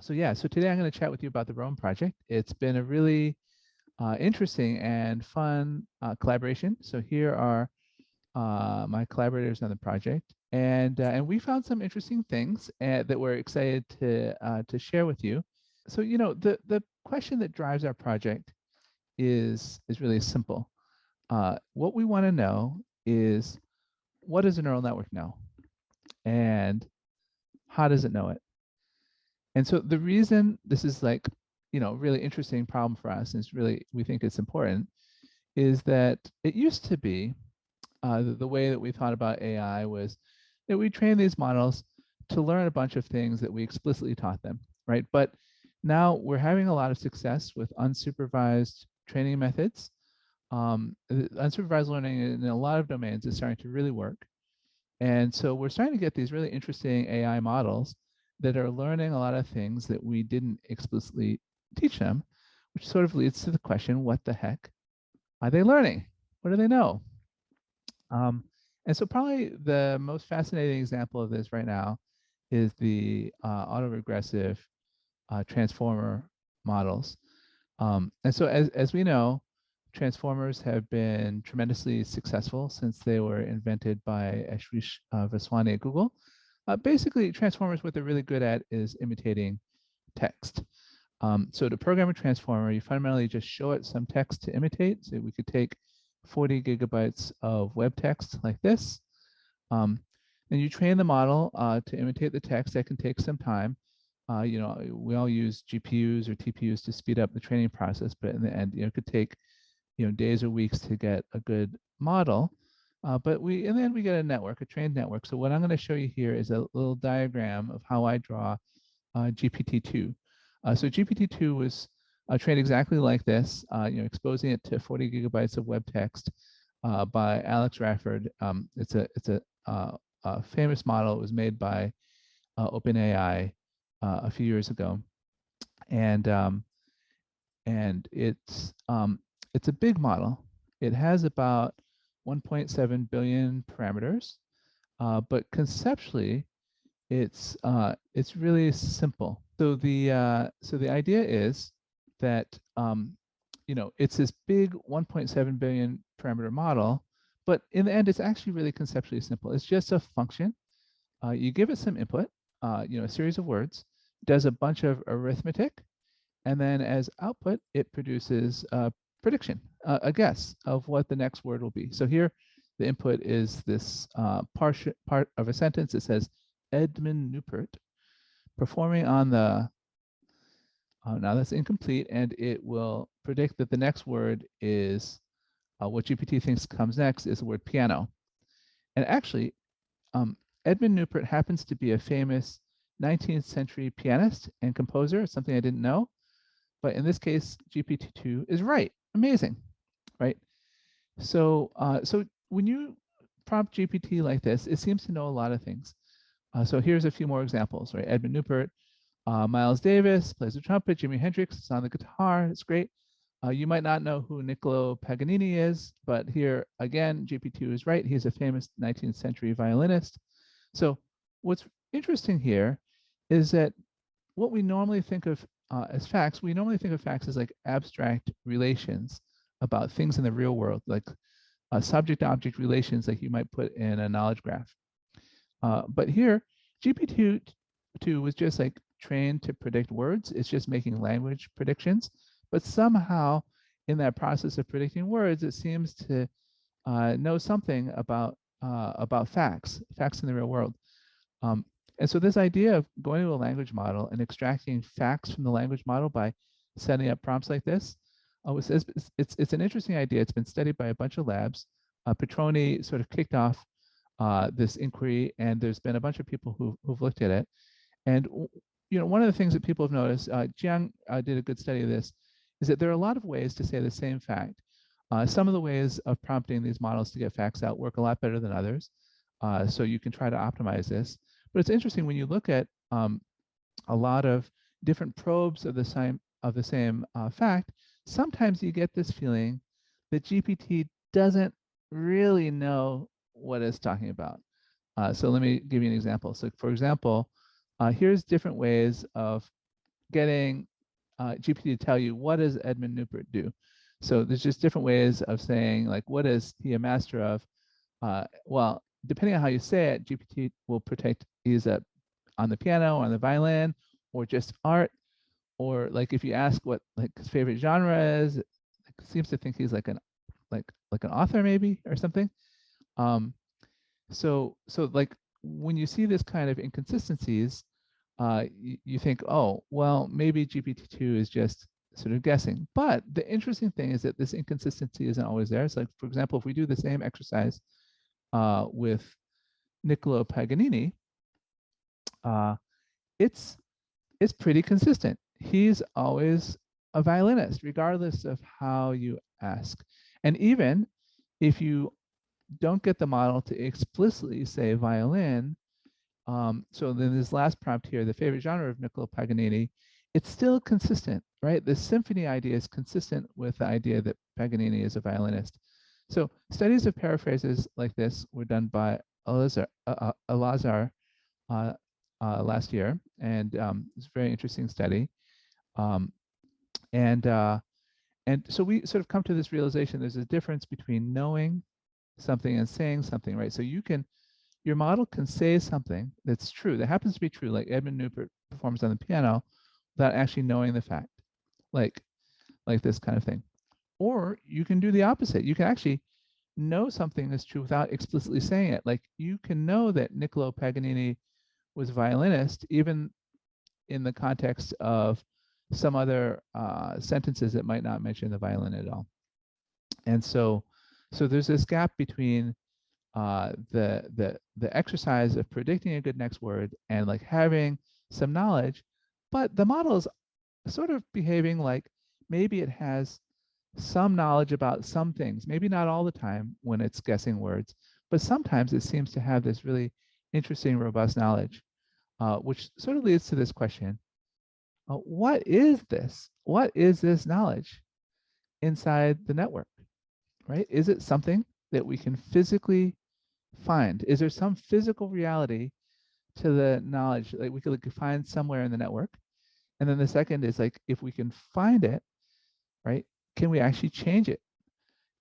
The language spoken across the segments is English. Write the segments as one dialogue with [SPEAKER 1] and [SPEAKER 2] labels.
[SPEAKER 1] So yeah, so today I'm going to chat with you about the Rome project. It's been a really interesting and fun collaboration. So here are my collaborators on the project, and we found some interesting things that we're excited to share with you. So the question that drives our project is really simple. What we want to know is, what does a neural network know, and how does it know it? And so the reason this is like, really interesting problem for us, and it's really, we think it's important, is that it used to be the way that we thought about AI was that we train these models to learn a bunch of things that we explicitly taught them, right? But now we're having a lot of success with unsupervised training methods. Unsupervised learning in a lot of domains is starting to really work. And so we're starting to get these really interesting AI models that are learning a lot of things that we didn't explicitly teach them, which sort of leads to the question, what the heck are they learning? What do they know? And so probably the most fascinating example of this right now is the autoregressive transformer models. And so as we know, transformers have been tremendously successful since they were invented by Ashwish Vaswani at Google. Basically, transformers, what they're really good at is imitating text. So to program a transformer, you fundamentally just show it some text to imitate. So we could take 40 gigabytes of web text like this. And you train the model to imitate the text. That can take some time. We all use GPUs or TPUs to speed up the training process, but in the end, it could take days or weeks to get a good model. But in the end, we get a network, a trained network. So what I'm going to show you here is a little diagram of how I draw GPT-2. So GPT-2 was trained exactly like this, exposing it to 40 gigabytes of web text by Alex Rafford. It's a famous model. It was made by OpenAI a few years ago, and it's a big model. It has about 1.7 billion parameters, but conceptually, it's really simple. So the idea is that it's this big 1.7 billion parameter model, but in the end, it's actually really conceptually simple. It's just a function. You give it some input, a series of words, does a bunch of arithmetic, and then as output, it produces a prediction, a guess of what the next word will be. So here, the input is this part of a sentence that says Edmund Newport performing on the, now that's incomplete, and it will predict that the next word is, what GPT thinks comes next is the word piano. And actually, Edmund Newport happens to be a famous 19th century pianist and composer. It's something I didn't know. But in this case, GPT-2 is right. Amazing, right? So, so when you prompt GPT like this, it seems to know a lot of things. So here's a few more examples, right? Edmund Newport, Miles Davis plays the trumpet, Jimi Hendrix is on the guitar, it's great. You might not know who Niccolo Paganini is, but here again, GPT is right. He's a famous 19th century violinist. So what's interesting here is that what we normally think of as facts, we normally think of facts as like abstract relations about things in the real world, like subject-object relations like you might put in a knowledge graph. But here, GPT-2 was just like trained to predict words. It's just making language predictions. But somehow, in that process of predicting words, it seems to know something about facts in the real world. And so this idea of going to a language model and extracting facts from the language model by setting up prompts like this, it's an interesting idea. It's been studied by a bunch of labs. Petroni sort of kicked off this inquiry, and there's been a bunch of people who've looked at it. And one of the things that people have noticed, Jiang did a good study of this, is that there are a lot of ways to say the same fact. Some of the ways of prompting these models to get facts out work a lot better than others. So you can try to optimize this. But it's interesting when you look at a lot of different probes of the same fact, sometimes you get this feeling that GPT doesn't really know what it's talking about. So let me give you an example. So for example, here's different ways of getting GPT to tell you, what does Edmund Newport do? So there's just different ways of saying, like, what is he a master of? Well, depending on how you say it, GPT will protect he's on the piano, or on the violin, or just art, or like if you ask what like his favorite genre is, it seems to think he's like an author maybe or something. So like when you see this kind of inconsistencies, you think, oh, well, maybe GPT-2 is just sort of guessing. But the interesting thing is that this inconsistency isn't always there. So like, for example, if we do the same exercise with Niccolo Paganini, it's pretty consistent. He's always a violinist, regardless of how you ask. And even if you don't get the model to explicitly say violin, so then this last prompt here, the favorite genre of Niccolo Paganini, it's still consistent, right? The symphony idea is consistent with the idea that Paganini is a violinist. So studies of paraphrases like this were done by Alazar last year, and it's a very interesting study. And so we sort of come to this realization: there's a difference between knowing something and saying something, right? So your model can say something that's true, that happens to be true, like Edmund Newport performs on the piano, without actually knowing the fact, like this kind of thing. Or you can do the opposite. You can actually know something is true without explicitly saying it. Like you can know that Niccolo Paganini was a violinist, even in the context of some other sentences that might not mention the violin at all. And so there's this gap between the exercise of predicting a good next word and like having some knowledge, but the model is sort of behaving like maybe it has some knowledge about some things, maybe not all the time when it's guessing words, but sometimes it seems to have this really interesting, robust knowledge, which sort of leads to this question: what is this? What is this knowledge inside the network, right? Is it something that we can physically find? Is there some physical reality to the knowledge that we could find somewhere in the network? And then the second is like, if we can find it, right, can we actually change it?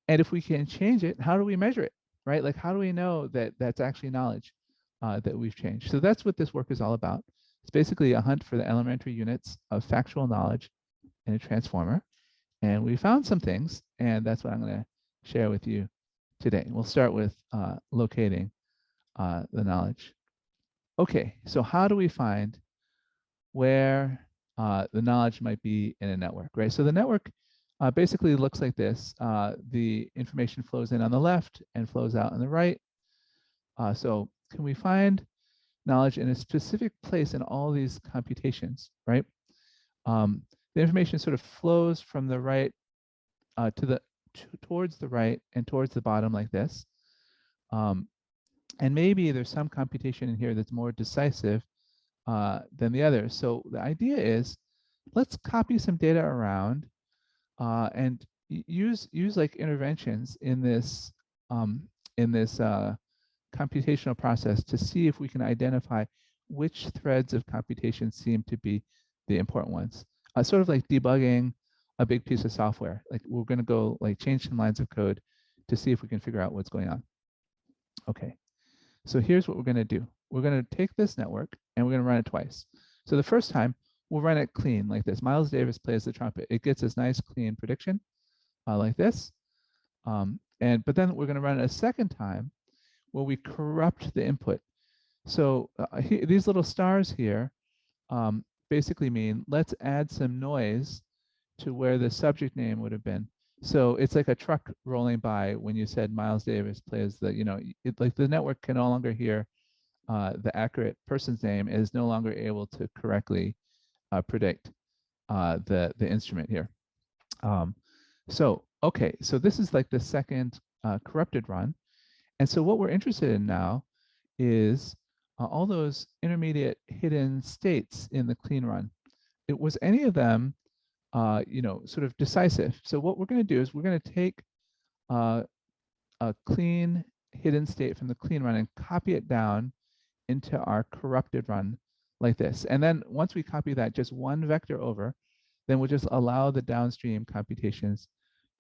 [SPEAKER 1] And if we can change it, how do we measure it, right? Like, how do we know that that's actually knowledge that we've changed? So that's what this work is all about. It's basically a hunt for the elementary units of factual knowledge in a transformer. And we found some things, and that's what I'm going to share with you today. We'll start with locating the knowledge. Okay, so how do we find where the knowledge might be in a network, right? So the network basically looks like this. The information flows in on the left and flows out on the right. So can we find knowledge in a specific place in all these computations, right? The information sort of flows from the right towards the right and towards the bottom like this. And maybe there's some computation in here that's more decisive than the others. So the idea is, let's copy some data around and use like interventions in this computational process to see if we can identify which threads of computation seem to be the important ones. Sort of like debugging a big piece of software. Like we're going to go like change some lines of code to see if we can figure out what's going on. Okay, so here's what we're going to do. We're going to take this network and we're going to run it twice. So the first time we'll run it clean like this. Miles Davis plays the trumpet. It gets this nice clean prediction like this. But then we're going to run it a second time where we corrupt the input. So these little stars here basically mean let's add some noise to where the subject name would have been. So it's like a truck rolling by when you said Miles Davis plays the, like the network can no longer hear the accurate person's name, is no longer able to correctly predict the instrument here. Okay, so this is like the second corrupted run. And so what we're interested in now is all those intermediate hidden states in the clean run. Was any of them sort of decisive? So what we're going to do is we're going to take a clean hidden state from the clean run and copy it down into our corrupted run like this. And then once we copy that just one vector over, then we'll just allow the downstream computations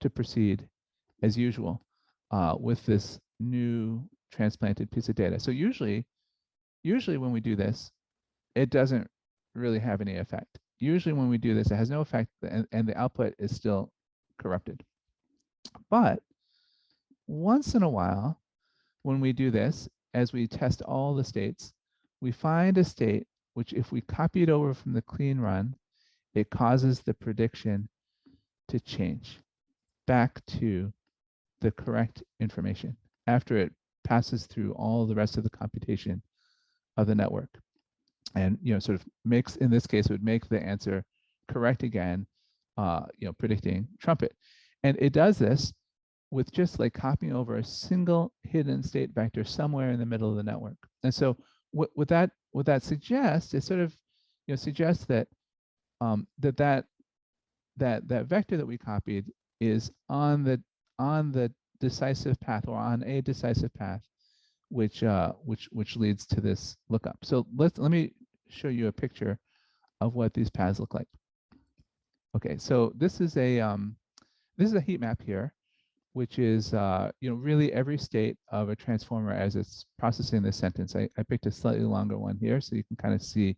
[SPEAKER 1] to proceed as usual with this new transplanted piece of data. So usually when we do this, it doesn't really have any effect. Usually when we do this, it has no effect, and the output is still corrupted. But once in a while, when we do this, as we test all the states, we find a state which, if we copy it over from the clean run, it causes the prediction to change back to the correct information after it passes through all the rest of the computation of the network. And sort of makes, in this case, it would make the answer correct again, predicting trumpet. And it does this with just like copying over a single hidden state vector somewhere in the middle of the network. And so what that suggests is sort of suggests that that vector that we copied is on the decisive path, or on a decisive path, which leads to this lookup. So let me show you a picture of what these paths look like. Okay, so this is a heat map here, which is really every state of a transformer as it's processing this sentence. I picked a slightly longer one here so you can kind of see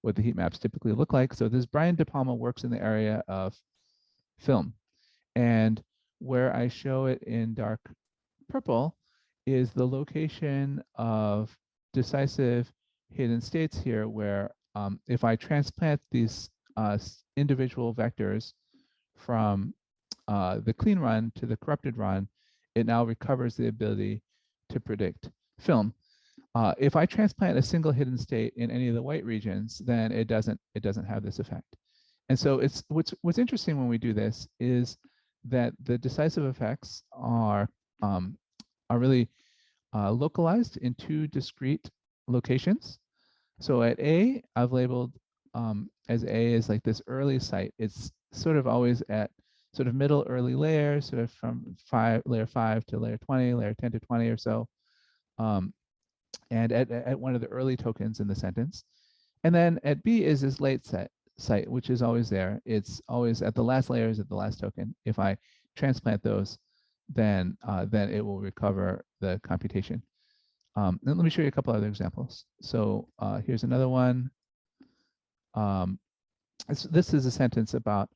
[SPEAKER 1] what the heat maps typically look like. So this Brian De Palma works in the area of film, and where I show it in dark purple is the location of decisive hidden states here, where if I transplant these individual vectors from the clean run to the corrupted run, it now recovers the ability to predict film. If I transplant a single hidden state in any of the white regions, then it doesn't have this effect. And so it's what's interesting when we do this is that the decisive effects are really localized in two discrete locations. So at A, I've labeled as A is like this early site. It's sort of always at sort of middle early layers, sort of from layer 5 to layer 20, layer 10 to 20 or so, and at one of the early tokens in the sentence. And then at B is this late site, which is always there. It's always at the last layers of the last token. If I transplant those, then it will recover the computation. And let me show you a couple other examples. So here's another one. This is a sentence about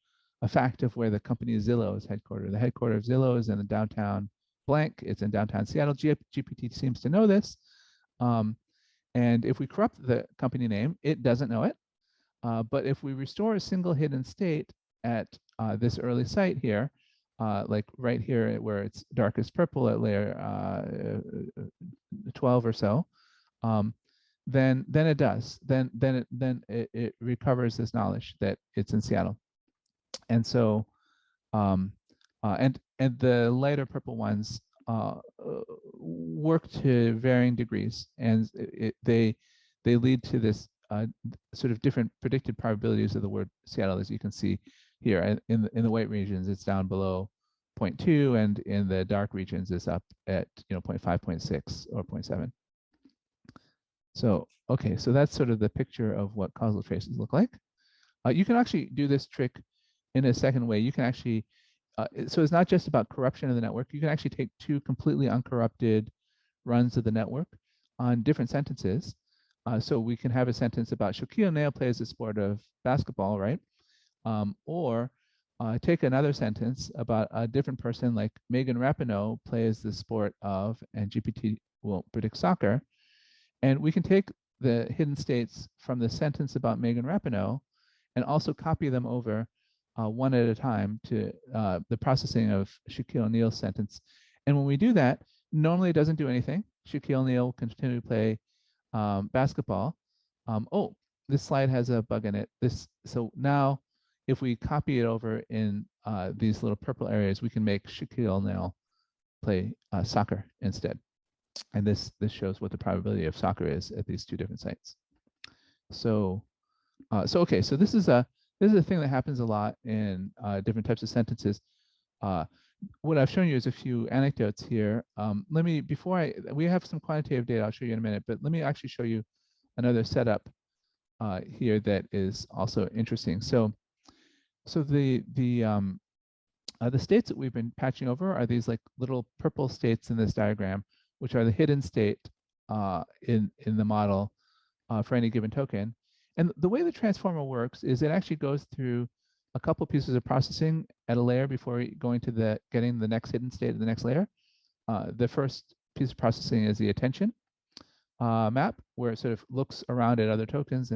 [SPEAKER 1] a fact of where the company Zillow is headquartered. The headquarters of Zillow is in the downtown blank. It's in downtown Seattle. GPT seems to know this. And if we corrupt the company name, it doesn't know it. But if we restore a single hidden state at this early site here, like right here where it's darkest purple at layer 12 or so, then it does. Then it recovers this knowledge that it's in Seattle. And so, and the lighter purple ones work to varying degrees, and they lead to this sort of different predicted probabilities of the word Seattle, as you can see here. In the white regions, it's down below 0.2, and in the dark regions, it's up at 0.5, 0.6, or 0.7. So okay, so that's sort of the picture of what causal traces look like. You can actually do this trick in a second way. You can actually, so it's not just about corruption of the network. You can actually take two completely uncorrupted runs of the network on different sentences. So we can have a sentence about Shaquille O'Neal plays the sport of basketball, right? Or take another sentence about a different person, like Megan Rapinoe plays the sport of, and GPT will predict soccer. And we can take the hidden states from the sentence about Megan Rapinoe and also copy them over one at a time to the processing of Shaquille O'Neal's sentence. And when we do that, normally it doesn't do anything. Shaquille O'Neal will continue to play basketball. Oh, this slide has a bug in it. So now if we copy it over in these little purple areas, we can make Shaquille O'Neal play soccer instead. And this shows what the probability of soccer is at these two different sites. So okay, so this is a thing that happens a lot in different types of sentences. What I've shown you is a few anecdotes here. Let me, we have some quantitative data I'll show you in a minute, but let me actually show you another setup here that is also interesting. So the states that we've been patching over are these like little purple states in this diagram, which are the hidden state in the model for any given token. And the way the transformer works is it actually goes through a couple pieces of processing at a layer before going to getting the next hidden state of the next layer. The first piece of processing is the attention map, where it sort of looks around at other tokens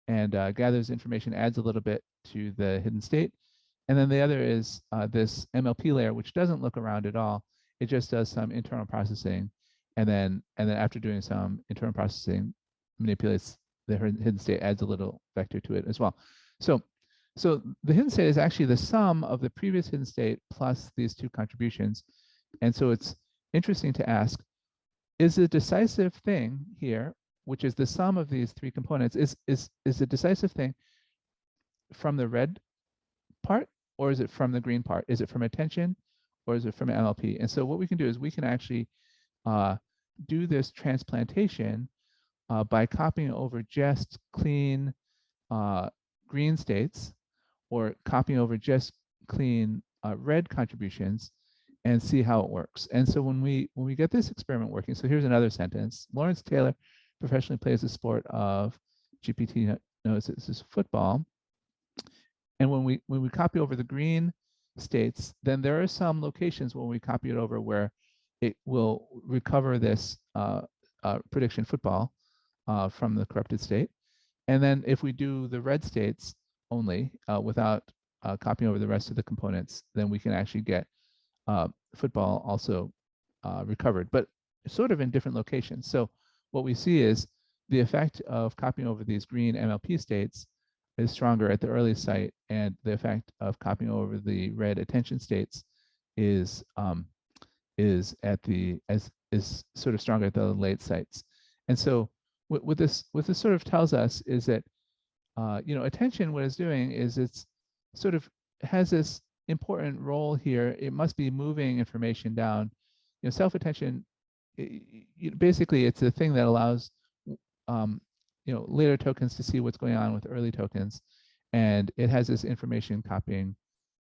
[SPEAKER 1] and gathers information, adds a little bit to the hidden state. And then the other is this MLP layer, which doesn't look around at all. It just does some internal processing, and then after doing some internal processing, manipulates the hidden state, adds a little vector to it as well. So the hidden state is actually the sum of the previous hidden state plus these two contributions. And so it's interesting to ask, is the decisive thing here, which is the sum of these three components, is the decisive thing from the red part, or is it from the green part? Is it from attention, or is it from MLP? And so what we can do is we can actually do this transplantation by copying over just clean green states, or copying over just clean red contributions, and see how it works. And so when we get this experiment working, so here's another sentence. Lawrence Taylor professionally plays the sport of, GPT knows this is football. And when we copy over the green states, then there are some locations when we copy it over where it will recover this prediction football from the corrupted state. And then if we do the red states only without copying over the rest of the components, then we can actually get football also recovered, but sort of in different locations. So what we see is the effect of copying over these green MLP states is stronger at the early site, and the effect of copying over the red attention states is sort of stronger at the late sites. And so what this sort of tells us is that attention, what it's doing is it's sort of has this important role here. It must be moving information down. Self-attention, basically it's the thing that allows later tokens to see what's going on with early tokens, and it has this information copying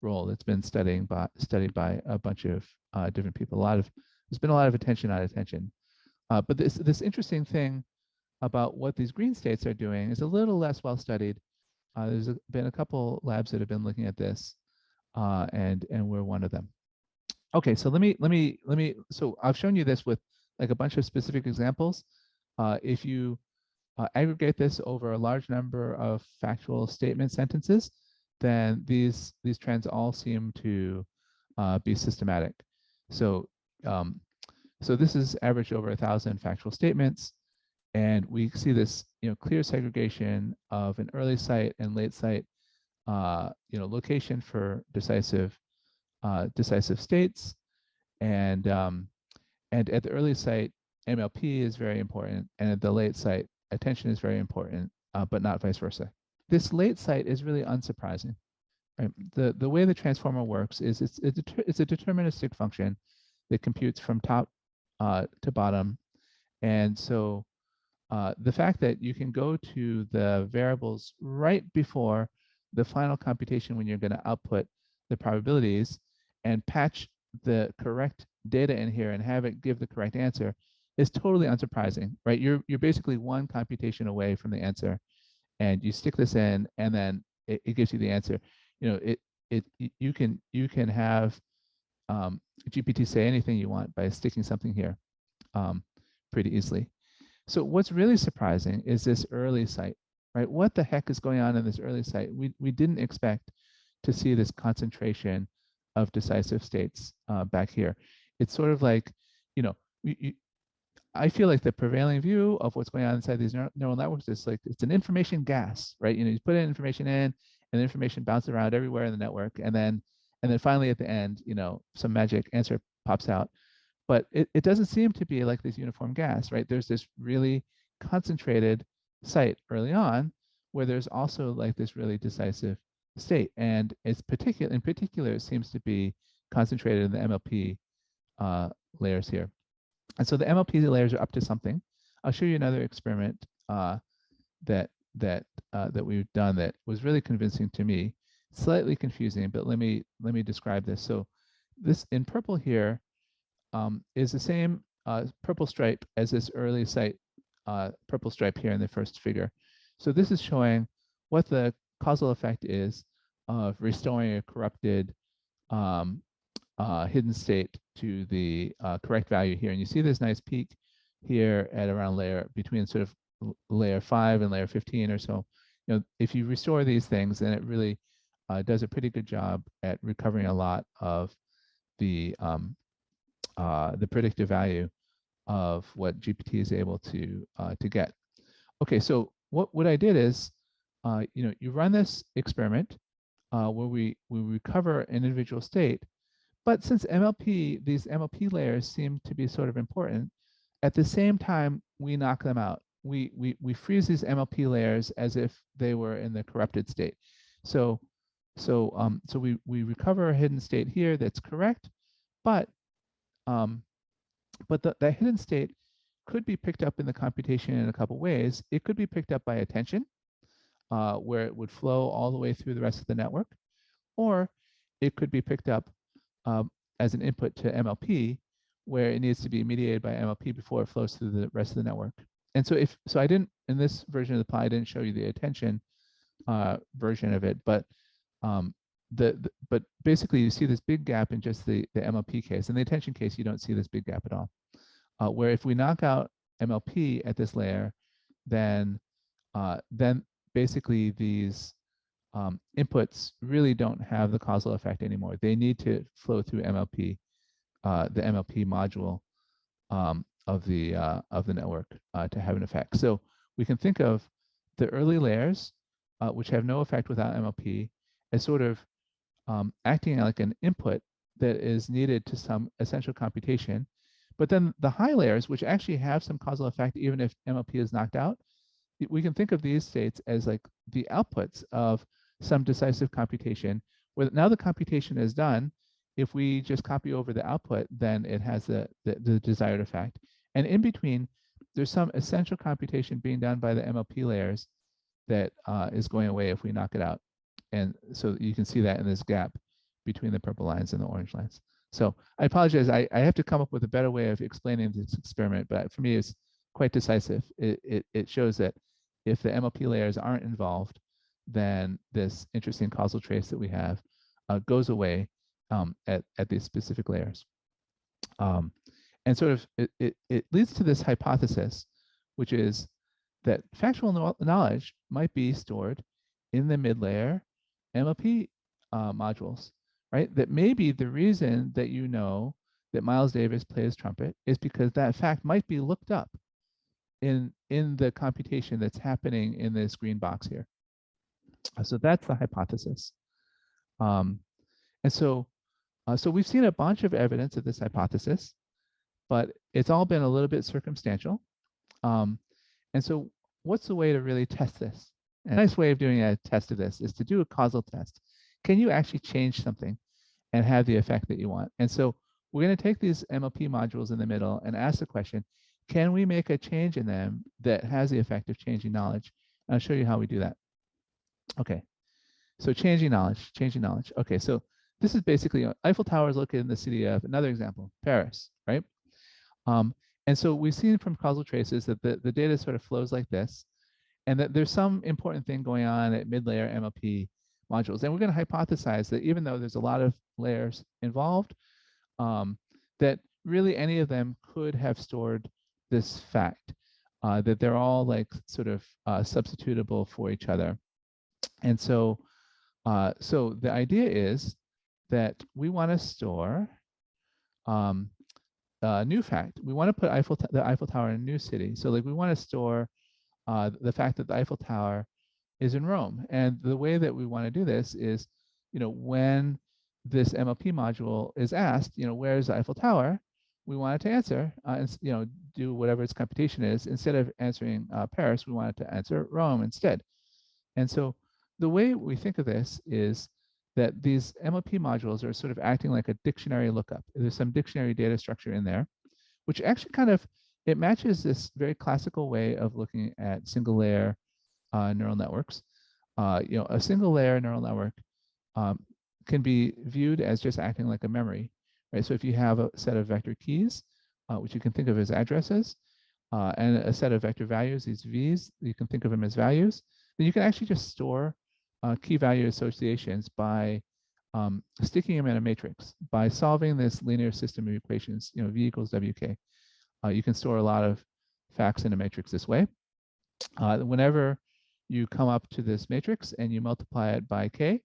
[SPEAKER 1] role that's been studied by a bunch of different people. There's been a lot of attention on attention, but this interesting thing about what these green states are doing is a little less well studied. There's been a couple labs that have been looking at this, and we're one of them. Okay, so let me. So I've shown you this with like a bunch of specific examples. If you aggregate this over a large number of factual statement sentences, then these trends all seem to be systematic. So this is averaged over 1,000 factual statements, and we see this clear segregation of an early site and late site location for decisive states, and at the early site MLP is very important, and at the late site attention is very important, but not vice versa. This late site is really unsurprising. Right? The way the transformer works is it's a deterministic function that computes from top to bottom, and so the fact that you can go to the variables right before the final computation when you're going to output the probabilities and patch the correct data in here and have it give the correct answer is totally unsurprising, right? You're basically one computation away from the answer, and you stick this in, and then it gives you the answer. You can have GPT say anything you want by sticking something here pretty easily. So what's really surprising is this early site, right? What the heck is going on in this early site? We didn't expect to see this concentration of decisive states back here. It's sort of like, I feel like the prevailing view of what's going on inside these neural networks is like it's an information gas, right? You put in information in, and the information bounces around everywhere in the network, and then finally at the end, some magic answer pops out. But it doesn't seem to be like this uniform gas, right? There's this really concentrated site early on where there's also like this really decisive state, and in particular, it seems to be concentrated in the MLP layers here. And so the MLP layers are up to something. I'll show you another experiment that that we've done that was really convincing to me. Slightly confusing, but let me describe this. So this in purple here is the same purple stripe as this early site purple stripe here in the first figure. So this is showing what the causal effect is of restoring a corrupted hidden state to the correct value here. And you see this nice peak here at around between sort of layer 5 and layer 15 or so. You know, if you restore these things, then it really does a pretty good job at recovering a lot of the predictive value of what GPT is able to get. Okay, so what I did is, you know, you run this experiment where we recover an individual state, but since these MLP layers seem to be sort of important, at the same time we knock them out. We freeze these MLP layers as if they were in the corrupted state. So we recover a hidden state here that's correct, but that hidden state could be picked up in the computation in a couple ways. It could be picked up by attention, where it would flow all the way through the rest of the network, or it could be picked up as an input to MLP, where it needs to be mediated by MLP before it flows through the rest of the network. And so I didn't, in this version of the plot, I didn't show you the attention version of it, but but basically you see this big gap in just the MLP case. In the attention case, you don't see this big gap at all. Where if we knock out MLP at this layer, then basically these inputs really don't have the causal effect anymore. They need to flow through MLP, the MLP module of the network to have an effect. So we can think of the early layers, which have no effect without MLP, as sort of acting like an input that is needed to some essential computation. But then the high layers, which actually have some causal effect even if MLP is knocked out, we can think of these states as like the outputs of some decisive computation, where now the computation is done. If we just copy over the output, then it has the desired effect. And in between, there's some essential computation being done by the MLP layers that is going away if we knock it out. And so you can see that in this gap between the purple lines and the orange lines. So I apologize, I have to come up with a better way of explaining this experiment, but for me it's quite decisive. It shows that if the MLP layers aren't involved, then this interesting causal trace that we have goes away at these specific layers. And sort of it leads to this hypothesis, which is that factual knowledge might be stored in the mid-layer MLP modules, right? That maybe the reason that you know that Miles Davis plays trumpet is because that fact might be looked up in the computation that's happening in this green box here. So that's the hypothesis. And so we've seen a bunch of evidence of this hypothesis, but it's all been a little bit circumstantial. And so what's the way to really test this? And a nice way of doing a test of this is to do a causal test. Can you actually change something and have the effect that you want? And so we're going to take these MLP modules in the middle and ask the question, can we make a change in them that has the effect of changing knowledge? And I'll show you how we do that. Okay, so changing knowledge. Okay, so this is basically, Eiffel Tower is located in the city of, another example, Paris, right? And so we've seen from causal traces that the data sort of flows like this, and that there's some important thing going on at mid-layer MLP modules. And we're going to hypothesize that even though there's a lot of layers involved, that really any of them could have stored this fact, that they're all like sort of substitutable for each other. And so, so the idea is that we want to store a new fact. We want to put the Eiffel Tower in a new city. So like we want to store the fact that the Eiffel Tower is in Rome. And the way that we want to do this is, you know, when this MLP module is asked, you know, where's the Eiffel Tower? We want it to answer, and, you know, do whatever its computation is. Instead of answering Paris, we want it to answer Rome instead. And so the way we think of this is that these MLP modules are sort of acting like a dictionary lookup. There's some dictionary data structure in there, which actually kind of, it matches this very classical way of looking at single layer neural networks. A single layer neural network can be viewed as just acting like a memory, right? So if you have a set of vector keys, which you can think of as addresses, and a set of vector values, these V's, you can think of them as values, then you can actually just store key value associations by sticking them in a matrix. By solving this linear system of equations, V equals WK, you can store a lot of facts in a matrix this way. Whenever you come up to this matrix and you multiply it by K,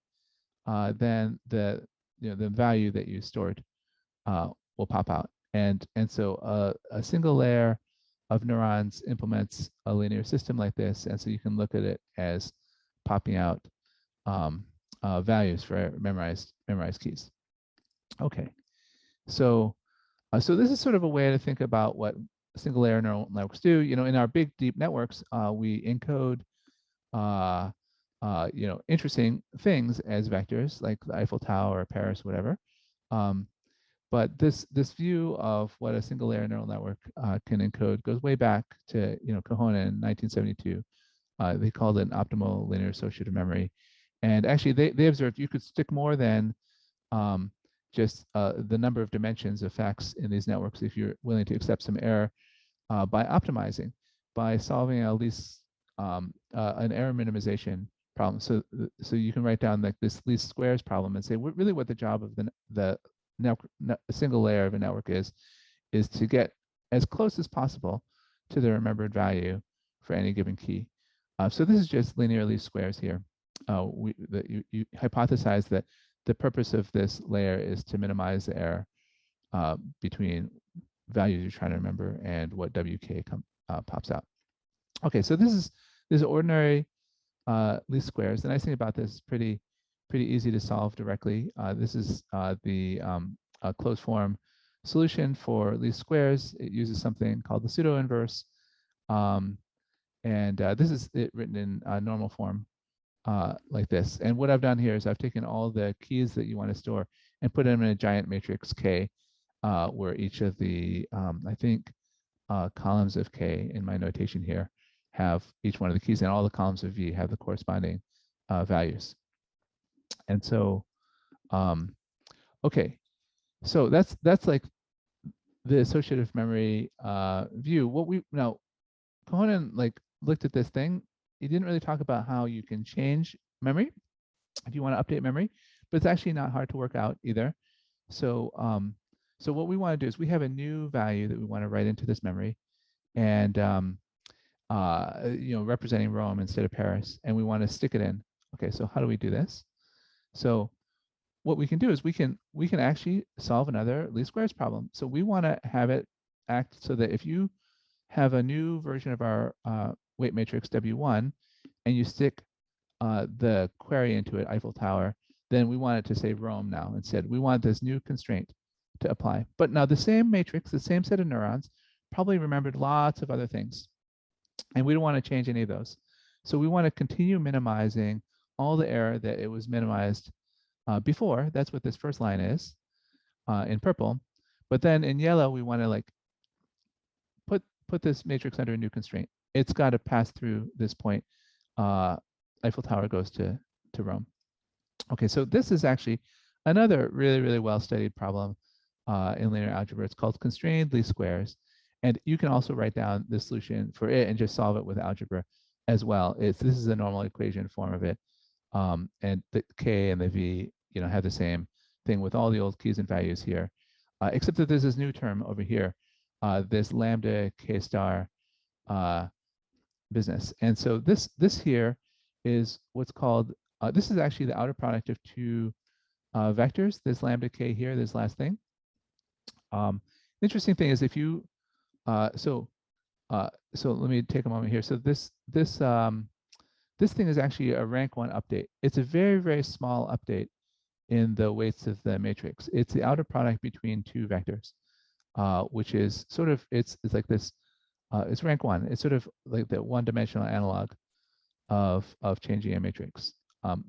[SPEAKER 1] then the value that you stored will pop out. And so a single layer of neurons implements a linear system like this, and so you can look at it as popping out values for memorized keys. Okay, so this is sort of a way to think about what single layer neural networks do. In our big deep networks, we encode interesting things as vectors, like the Eiffel Tower or Paris, whatever. But this view of what a single layer neural network can encode goes way back to Khoury in 1972. They called it an optimal linear associative memory, and actually they observed you could stick more than just the number of dimensions of facts in these networks if you're willing to accept some error by optimizing, by solving at least an error minimization problem. So you can write down like this least squares problem and say really what the job of the single layer of a network is to get as close as possible to the remembered value for any given key. So this is just linear least squares here. You hypothesize that the purpose of this layer is to minimize the error between values you're trying to remember and what WK pops out. Okay, so this is ordinary least squares. The nice thing about this is pretty easy to solve directly. This is the closed form solution for least squares. It uses something called the pseudo inverse, and this is it written in normal form like this. And what I've done here is I've taken all the keys that you want to store and put them in a giant matrix K, where each of the I think columns of K in my notation here have each one of the keys, and all the columns of V have the corresponding values. And so, okay, so that's like the associative memory view. What we now, Khoury like looked at this thing. He didn't really talk about how you can change memory if you want to update memory, but it's actually not hard to work out either. So, so what we want to do is we have a new value that we want to write into this memory, and representing Rome instead of Paris, and we want to stick it in. Okay, so how do we do this? So what we can do is we can actually solve another least squares problem. So we want to have it act so that if you have a new version of our weight matrix W1 and you stick the query into it, Eiffel Tower, then we want it to say Rome now instead. We want this new constraint to apply. But now the same matrix, the same set of neurons, probably remembered lots of other things. And we don't want to change any of those. So we want to continue minimizing all the error that it was minimized before. That's what this first line is in purple. But then in yellow, we want to like put this matrix under a new constraint. It's got to pass through this point. Eiffel Tower goes to Rome. Okay, so this is actually another really well studied problem in linear algebra. It's called constrained least squares. And you can also write down the solution for it and just solve it with algebra as well. This is a normal equation form of it. And the K and the V, have the same thing with all the old keys and values here, except that there's this new term over here, this lambda K star business. And so this here is what's called, this is actually the outer product of two vectors, this lambda K here, this last thing. The interesting thing is if you, so let me take a moment here. So this thing is actually a rank 1 update. It's a very small update in the weights of the matrix. It's the outer product between two vectors, which is sort of, it's like this, it's rank 1. It's sort of like the one-dimensional analog of changing a matrix.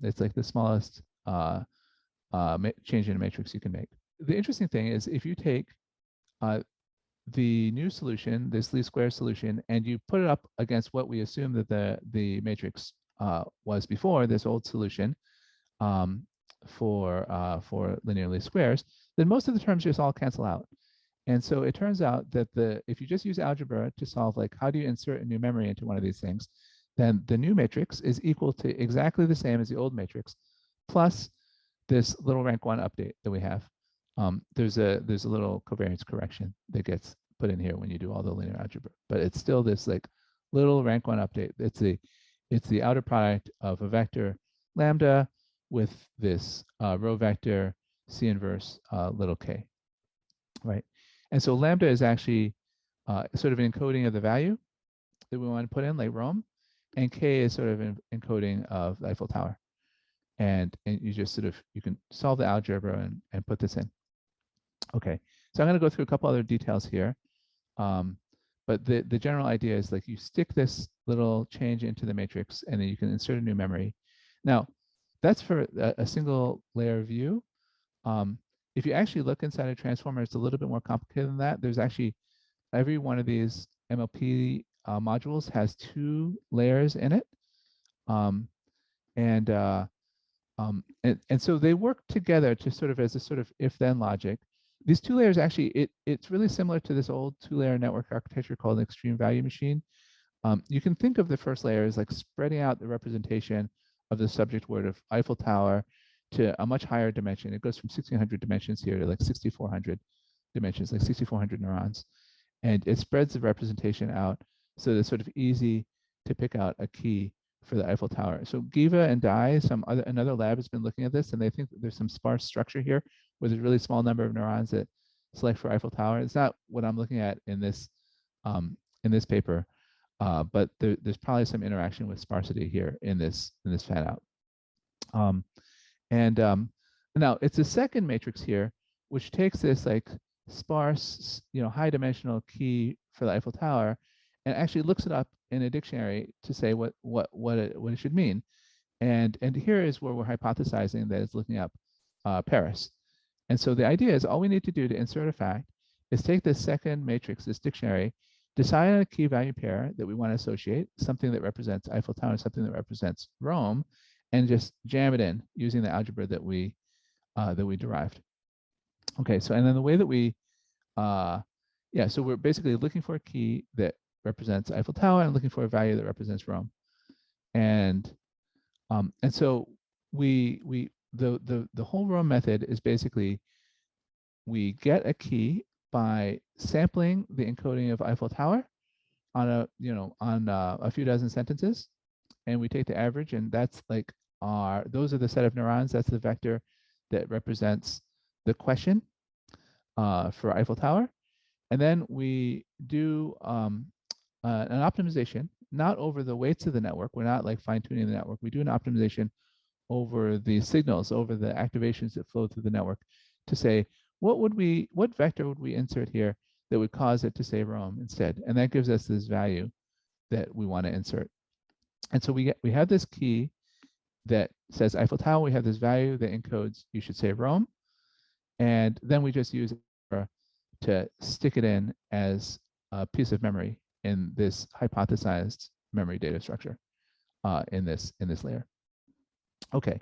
[SPEAKER 1] It's like the smallest change in a matrix you can make. The interesting thing is if you take the new solution, this least square solution, and you put it up against what we assume that the matrix was before, this old solution for linear least squares, then most of the terms just all cancel out. And so it turns out that if you just use algebra to solve like how do you insert a new memory into one of these things, then the new matrix is equal to exactly the same as the old matrix, plus this little rank 1 update that we have. There's a little covariance correction that gets put in here when you do all the linear algebra, but it's still this like little rank 1 update. It's the outer product of a vector lambda with this row vector C inverse little k, right? And so lambda is actually sort of an encoding of the value that we want to put in, like Rome, and k is sort of an encoding of the Eiffel Tower. And you just sort of, you can solve the algebra and put this in. Okay, so I'm going to go through a couple other details here. But the general idea is like you stick this little change into the matrix and then you can insert a new memory. Now, that's for a single layer view. If you actually look inside a transformer, it's a little bit more complicated than that. There's actually, every one of these MLP modules has 2 layers in it. And so they work together to sort of as a sort of if-then logic. These 2 layers actually, it's really similar to this old 2-layer network architecture called an extreme value machine. You can think of the first layer as like spreading out the representation of the subject word of Eiffel Tower to a much higher dimension. It goes from 1600 dimensions here to like 6400 dimensions, like 6400 neurons. And it spreads the representation out so that it's sort of easy to pick out a key for the Eiffel Tower. So Giva and Dai, another lab has been looking at this, and they think that there's some sparse structure here where there's a really small number of neurons that select for Eiffel Tower. It's not what I'm looking at in this paper, but there's probably some interaction with sparsity here in this fan out. Now it's a second matrix here, which takes this like sparse, high dimensional key for the Eiffel Tower, and actually looks it up in a dictionary to say what it should mean. And here is where we're hypothesizing that it's looking up Paris. And so the idea is all we need to do to insert a fact is take this second matrix, this dictionary, decide on a key value pair that we want to associate, something that represents Eiffel Tower and something that represents Rome, and just jam it in using the algebra that we derived. Okay, so and then the way that we, so we're basically looking for a key that represents Eiffel Tower and looking for a value that represents Rome, and so the whole Rome method is basically we get a key by sampling the encoding of Eiffel Tower on a few dozen sentences, and we take the average, and that's like those are the set of neurons. That's the vector that represents the question for Eiffel Tower, and then we do an optimization, not over the weights of the network. We're not like fine-tuning the network. We do an optimization over the signals, over the activations that flow through the network, to say what vector would we insert here that would cause it to say Rome instead, and that gives us this value that we want to insert. And so we have this key that says Eiffel Tower. We have this value that encodes you should say Rome, and then we just use it to stick it in as a piece of memory in this hypothesized memory data structure in this layer. Okay,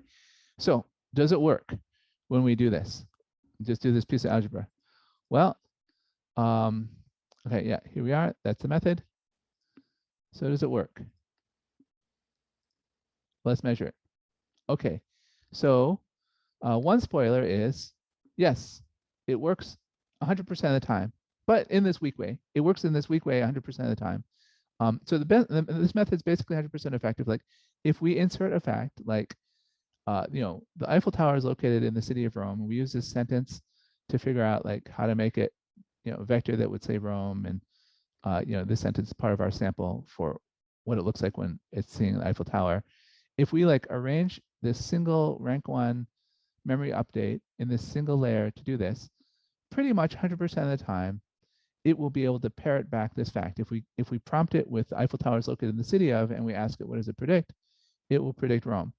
[SPEAKER 1] so does it work when we do this? Just do this piece of algebra. Well, okay, yeah, here we are. That's the method. So does it work? Let's measure it. Okay, so one spoiler is, yes, it works 100% of the time, but in this weak way. It works in this weak way 100% of the time. So this method is basically 100% effective. Like if we insert a fact, like, the Eiffel Tower is located in the city of Rome, and we use this sentence to figure out like how to make it, a vector that would say Rome, and this sentence is part of our sample for what it looks like when it's seeing the Eiffel Tower. If we like arrange this single rank 1 memory update in this single layer to do this, pretty much 100% of the time, it will be able to parrot back this fact. If we prompt it with Eiffel Tower is located in the city of, and we ask it what does it predict, it will predict Rome.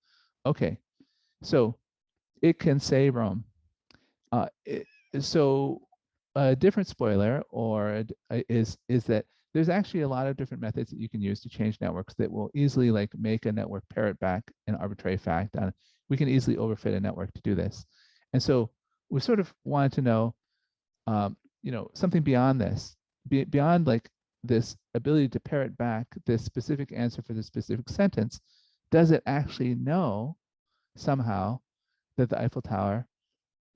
[SPEAKER 1] Okay, so it can say Rome. So a different spoiler is that there's actually a lot of different methods that you can use to change networks that will easily like make a network parrot back an arbitrary fact. We can easily overfit a network to do this. And so we sort of wanted to know, something beyond this, beyond like this ability to parrot back this specific answer for this specific sentence. Does it actually know somehow that the Eiffel Tower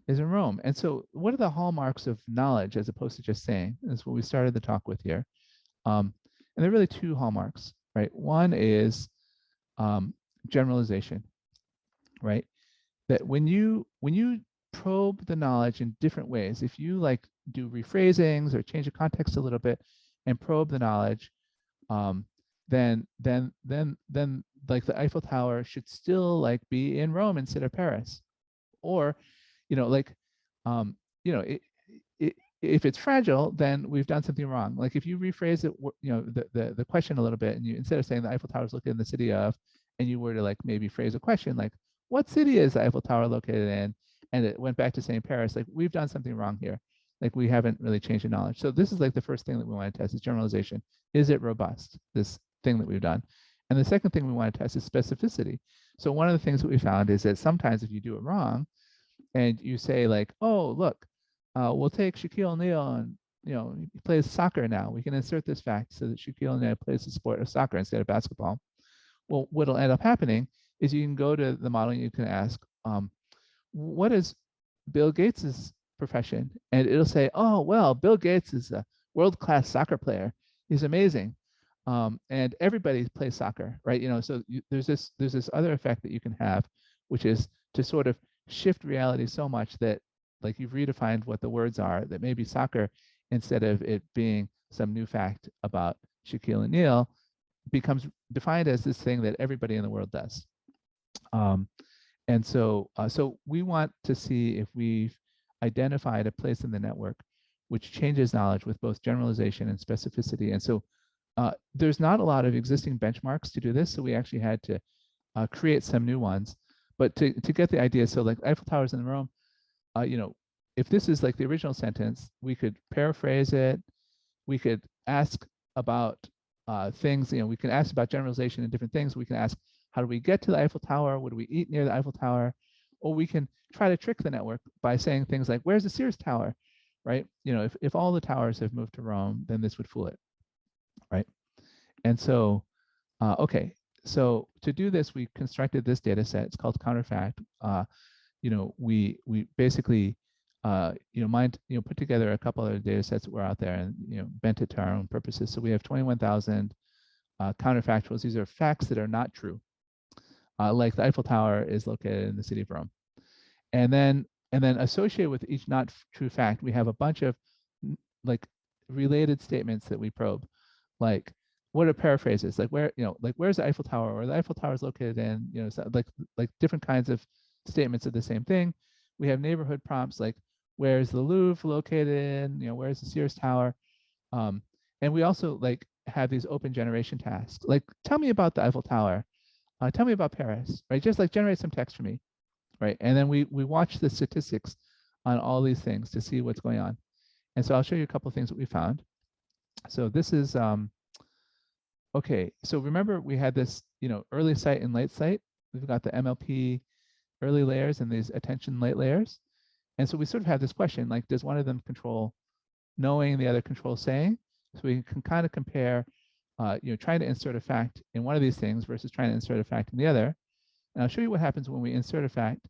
[SPEAKER 1] is in Rome? And so what are the hallmarks of knowledge as opposed to just saying? That's what we started the talk with here. And there are really two hallmarks, right? One is generalization, right? That when you probe the knowledge in different ways, if you like do rephrasings or change the context a little bit and probe the knowledge, then like the Eiffel Tower should still like be in Rome instead of Paris. Or, if it's fragile, then we've done something wrong. Like if you rephrase it, the question a little bit, and you, instead of saying the Eiffel Tower is located in the city of, and you were to like maybe phrase a question like, what city is the Eiffel Tower located in? And it went back to saying Paris. Like we've done something wrong here. Like we haven't really changed the knowledge. So this is like the first thing that we want to test is generalization. Is it robust, this thing that we've done? And the second thing we want to test is specificity. So one of the things that we found is that sometimes if you do it wrong and you say like, oh, look, we'll take Shaquille O'Neal and, he plays soccer now. We can insert this fact so that Shaquille O'Neal plays the sport of soccer instead of basketball. Well, what'll end up happening is you can go to the model and you can ask, what is Bill Gates's profession? And it'll say, oh, well, Bill Gates is a world-class soccer player. He's amazing. And everybody plays soccer, right? So there's this other effect that you can have, which is to sort of shift reality so much that like you've redefined what the words are, that maybe soccer, instead of it being some new fact about Shaquille O'Neal, becomes defined as this thing that everybody in the world does. And so we want to see if we've identified a place in the network which changes knowledge with both generalization and specificity. And so there's not a lot of existing benchmarks to do this, so we actually had to create some new ones. But to get the idea, so like Eiffel Tower's in Rome, if this is like the original sentence, we could paraphrase it. We could ask about things, we can ask about generalization and different things. We can ask, how do we get to the Eiffel Tower? What do we eat near the Eiffel Tower? Or we can try to trick the network by saying things like, where's the Sears Tower, right? If all the towers have moved to Rome, then this would fool it, right? And so, okay, so to do this, we constructed this data set. It's called counterfact. We basically put together a couple other data sets that were out there and bent it to our own purposes. So we have 21,000 counterfactuals. These are facts that are not true, like the Eiffel Tower is located in the city of Rome. And then associated with each not true fact, we have a bunch of like related statements that we probe, like what are paraphrases, like where's the Eiffel Tower, or the Eiffel Tower is located in, so like different kinds of statements of the same thing. We have neighborhood prompts like where's the Louvre located in, where's the Sears Tower, and we also like have these open generation tasks, like tell me about the Eiffel Tower, tell me about Paris, right? Just like generate some text for me, right? And then we watch the statistics on all these things to see what's going on. And so I'll show you a couple of things that we found. So this is okay. So remember we had this early site and late site. We've got the MLP early layers and these attention late layers. And so we sort of have this question, like, does one of them control knowing, the other control saying? So we can kind of compare, trying to insert a fact in one of these things versus trying to insert a fact in the other. And I'll show you what happens when we insert a fact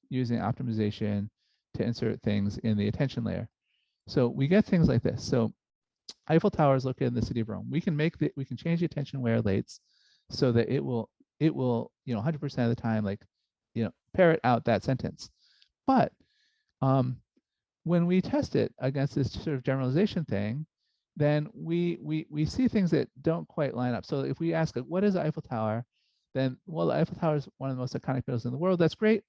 [SPEAKER 1] using optimization to insert things in the attention layer. So we get things like this. So Eiffel Tower is located in the city of Rome. We can change the attention layer lates so that it will 100% of the time parrot out that sentence. But when we test it against this sort of generalization thing, then we see things that don't quite line up. So if we ask, what is the Eiffel Tower? Then, well, the Eiffel Tower is one of the most iconic buildings in the world. That's great.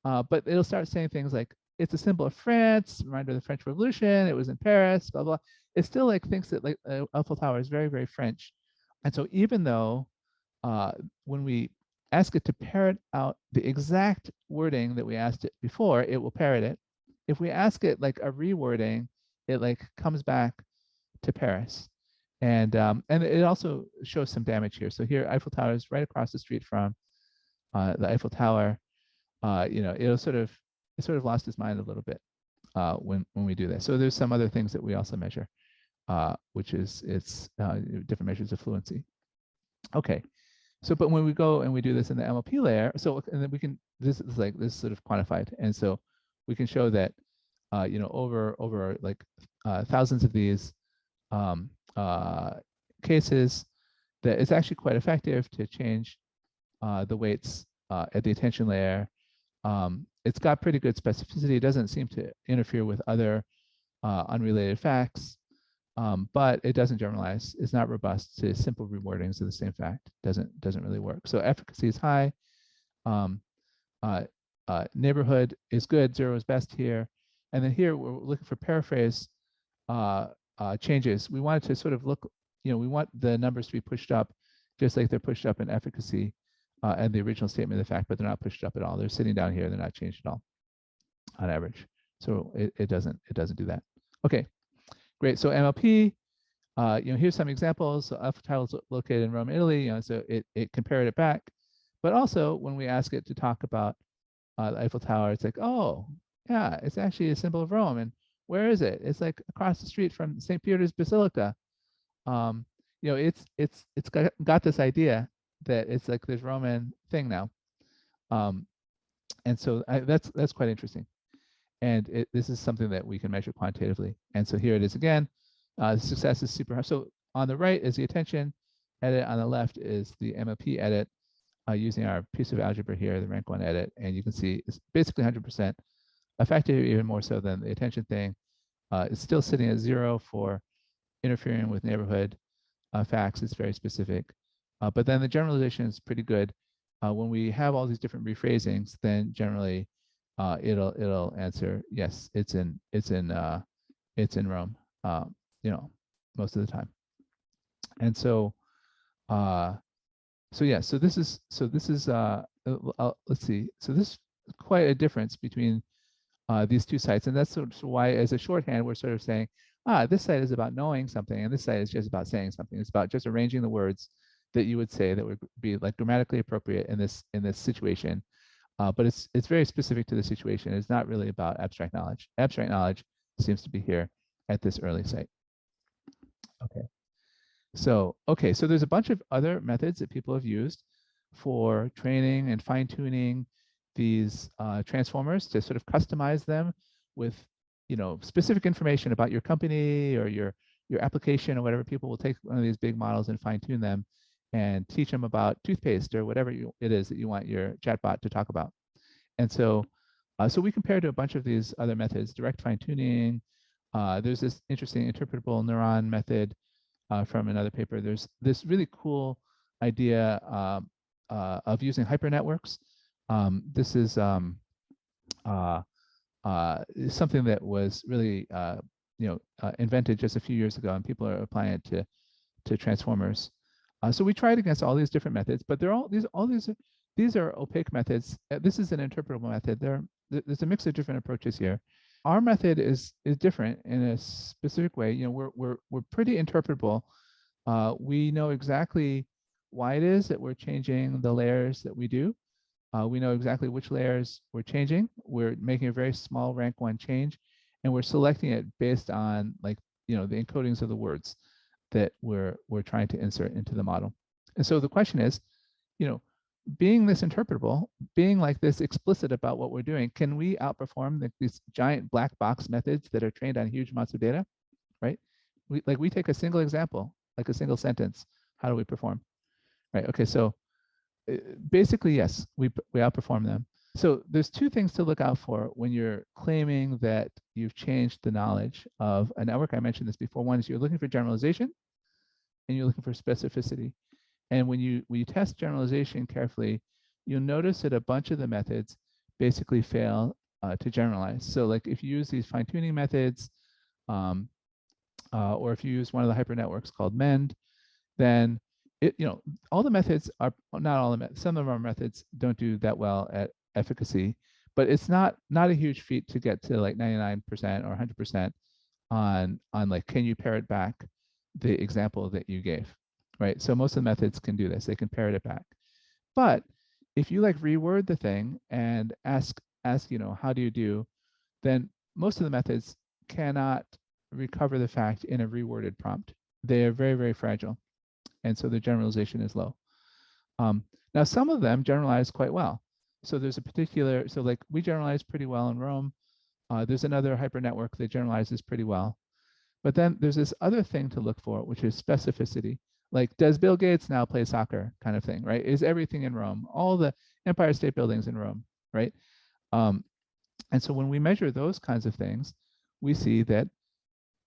[SPEAKER 1] But it'll start saying things like, it's a symbol of France, reminder of the French Revolution, it was in Paris, blah, blah. It still like thinks that Eiffel Tower is very, very French. And so even though when we ask it to parrot out the exact wording that we asked it before, it will parrot it. If we ask it like a rewording, it like comes back to Paris. And it also shows some damage here. So here, Eiffel Tower is right across the street from the Eiffel Tower. It sort of lost its mind a little bit when we do this. So there's some other things that we also measure, which is different measures of fluency. Okay, so but when we go and we do this in the MLP layer, so and then we can this is sort of quantified, and so we can show that over like thousands of these cases, that it's actually quite effective to change the weights at the attention layer. It's got pretty good specificity. It doesn't seem to interfere with other unrelated facts, but it doesn't generalize. It's not robust to simple rewordings of the same fact. Doesn't really work. So efficacy is high. Neighborhood is good. 0 is best here. And then here we're looking for paraphrase changes. We want it to sort of look, we want the numbers to be pushed up just like they're pushed up in efficacy and the original statement of the fact, but they're not pushed up at all. They're sitting down here. They're not changed at all on average. So it doesn't do that. Okay, great. So MLP, here's some examples. So Eiffel Tower is located in Rome, Italy. So it compared it back. But also when we ask it to talk about the Eiffel Tower, it's like, oh, yeah, it's actually a symbol of Rome. And where is it? It's like across the street from St. Peter's Basilica. It's got this idea that it's like this Roman thing now. And so that's quite interesting. And this is something that we can measure quantitatively. And so here it is again. The success is super high. So on the right is the attention edit. On the left is the MLP edit using our piece of algebra here, the rank 1 edit. And you can see it's basically 100% effective, even more so than the attention thing. It's still sitting at 0 for interfering with neighborhood facts. It's very specific. But then the generalization is pretty good. When we have all these different rephrasings, then generally it'll answer yes, it's in Rome, most of the time. And so this is let's see. So this is quite a difference between these two sites, and that's sort of why, as a shorthand, we're sort of saying, this site is about knowing something, and this site is just about saying something. It's about just arranging the words that you would say that would be like grammatically appropriate in this situation. But it's very specific to the situation. It's not really about abstract knowledge. Abstract knowledge seems to be here at this early site. Okay. So there's a bunch of other methods that people have used for training and fine-tuning these transformers to sort of customize them with specific information about your company or your application or whatever. People will take one of these big models and fine-tune them and teach them about toothpaste or whatever it is that you want your chatbot to talk about. And so we compared to a bunch of these other methods, direct fine-tuning. There's this interesting interpretable neuron method from another paper. There's this really cool idea of using hypernetworks. This is something that was really invented just a few years ago, and people are applying it to transformers. So we tried against all these different methods, but these are opaque methods. This is an interpretable method. There's a mix of different approaches here. Our method is different in a specific way. We're pretty interpretable. We know exactly why it is that we're changing the layers that we do. We know exactly which layers we're changing. We're making a very small rank 1 change, and we're selecting it based on the encodings of the words that we're trying to insert into the model. And so the question is, being this interpretable, being like this explicit about what we're doing, can we outperform these giant black box methods that are trained on huge amounts of data, right? We take a single example, like a single sentence. How do we perform, right? Okay, so basically, yes, we outperform them. So there's two things to look out for when you're claiming that you've changed the knowledge of a network. I mentioned this before. One is you're looking for generalization, and you're looking for specificity. And when you test generalization carefully, you'll notice that a bunch of the methods basically fail to generalize. So like if you use these fine-tuning methods, or if you use one of the hypernetworks called MEND, then all the methods are not all the methods. Some of our methods don't do that well at efficacy, but it's not a huge feat to get to like 99% or 100% on like, can you parrot back the example that you gave, right? So most of the methods can do this. They can parrot it back. But if you like reword the thing and ask, how do you do, then most of the methods cannot recover the fact in a reworded prompt. They are very, very fragile. And so the generalization is low. Now, some of them generalize quite well. So there's a particular, so like we generalize pretty well in Rome. There's another hypernetwork that generalizes pretty well. But then there's this other thing to look for, which is specificity. Like, does Bill Gates now play soccer kind of thing, right? Is everything in Rome? All the Empire State Buildings in Rome, right? And so when we measure those kinds of things, we see that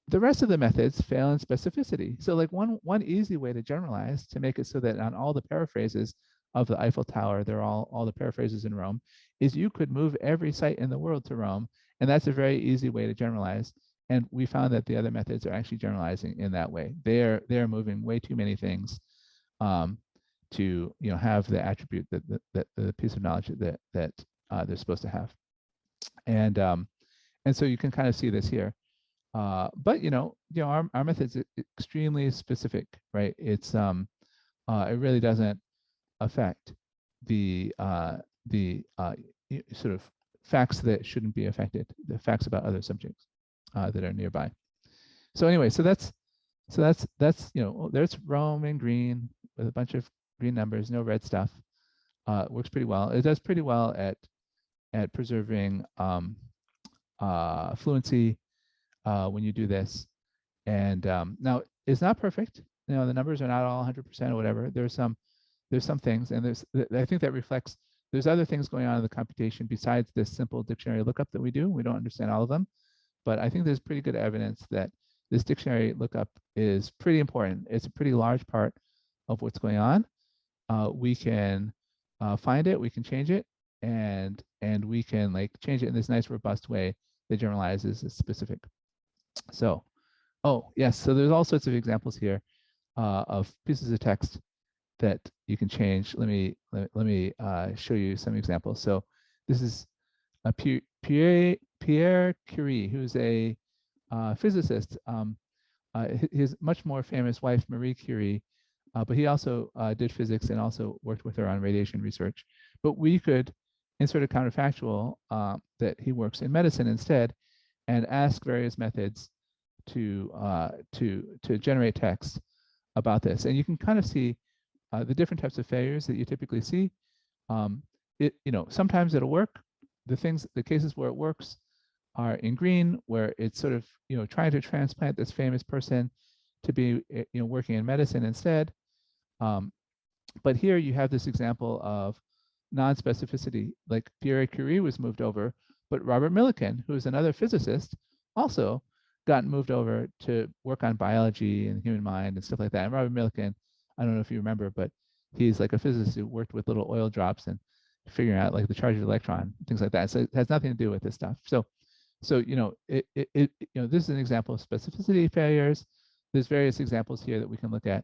[SPEAKER 1] the rest of the methods fail in specificity. So like one easy way to generalize to make it so that on all the paraphrases of the Eiffel Tower, they're all the paraphrases in Rome, is you could move every site in the world to Rome. And that's a very easy way to generalize. And we found that the other methods are actually generalizing in that way. They're moving way too many things to have the attribute that the piece of knowledge that they're supposed to have. And so you can kind of see this here. But our method is extremely specific, right? It's it really doesn't affect the sort of facts that shouldn't be affected, the facts about other subjects that are nearby. So anyway, so that's there's Rome in green with a bunch of green numbers, no red stuff. It works pretty well. It does pretty well at preserving fluency when you do this. And now it's not perfect. The numbers are not all 100% or whatever. There's some things, and I think that reflects there's other things going on in the computation besides this simple dictionary lookup that we do. We don't understand all of them, but I think there's pretty good evidence that this dictionary lookup is pretty important. It's a pretty large part of what's going on. We can find it, we can change it, and we can like change it in this nice robust way that generalizes is specific. So, oh yes, so there's all sorts of examples here of pieces of text that you can change. Let me show you some examples. So this is Pierre Khoury, who's a physicist. His much more famous wife, Marie Curie, but he also did physics and also worked with her on radiation research. But we could insert a counterfactual that he works in medicine instead, and ask various methods to generate text about this. And you can kind of see the different types of failures that you typically see. Sometimes it'll work. The cases where it works are in green, where it's sort of trying to transplant this famous person to be working in medicine instead. But here you have this example of non-specificity. Like Pierre Curie was moved over, but Robert Millikan, who is another physicist, also got moved over to work on biology and the human mind and stuff like that. And Robert Millikan, I don't know if you remember, but he's like a physicist who worked with little oil drops and figuring out like the charge of the electron, things like that. So it has nothing to do with this stuff. So this is an example of specificity failures. There's various examples here that we can look at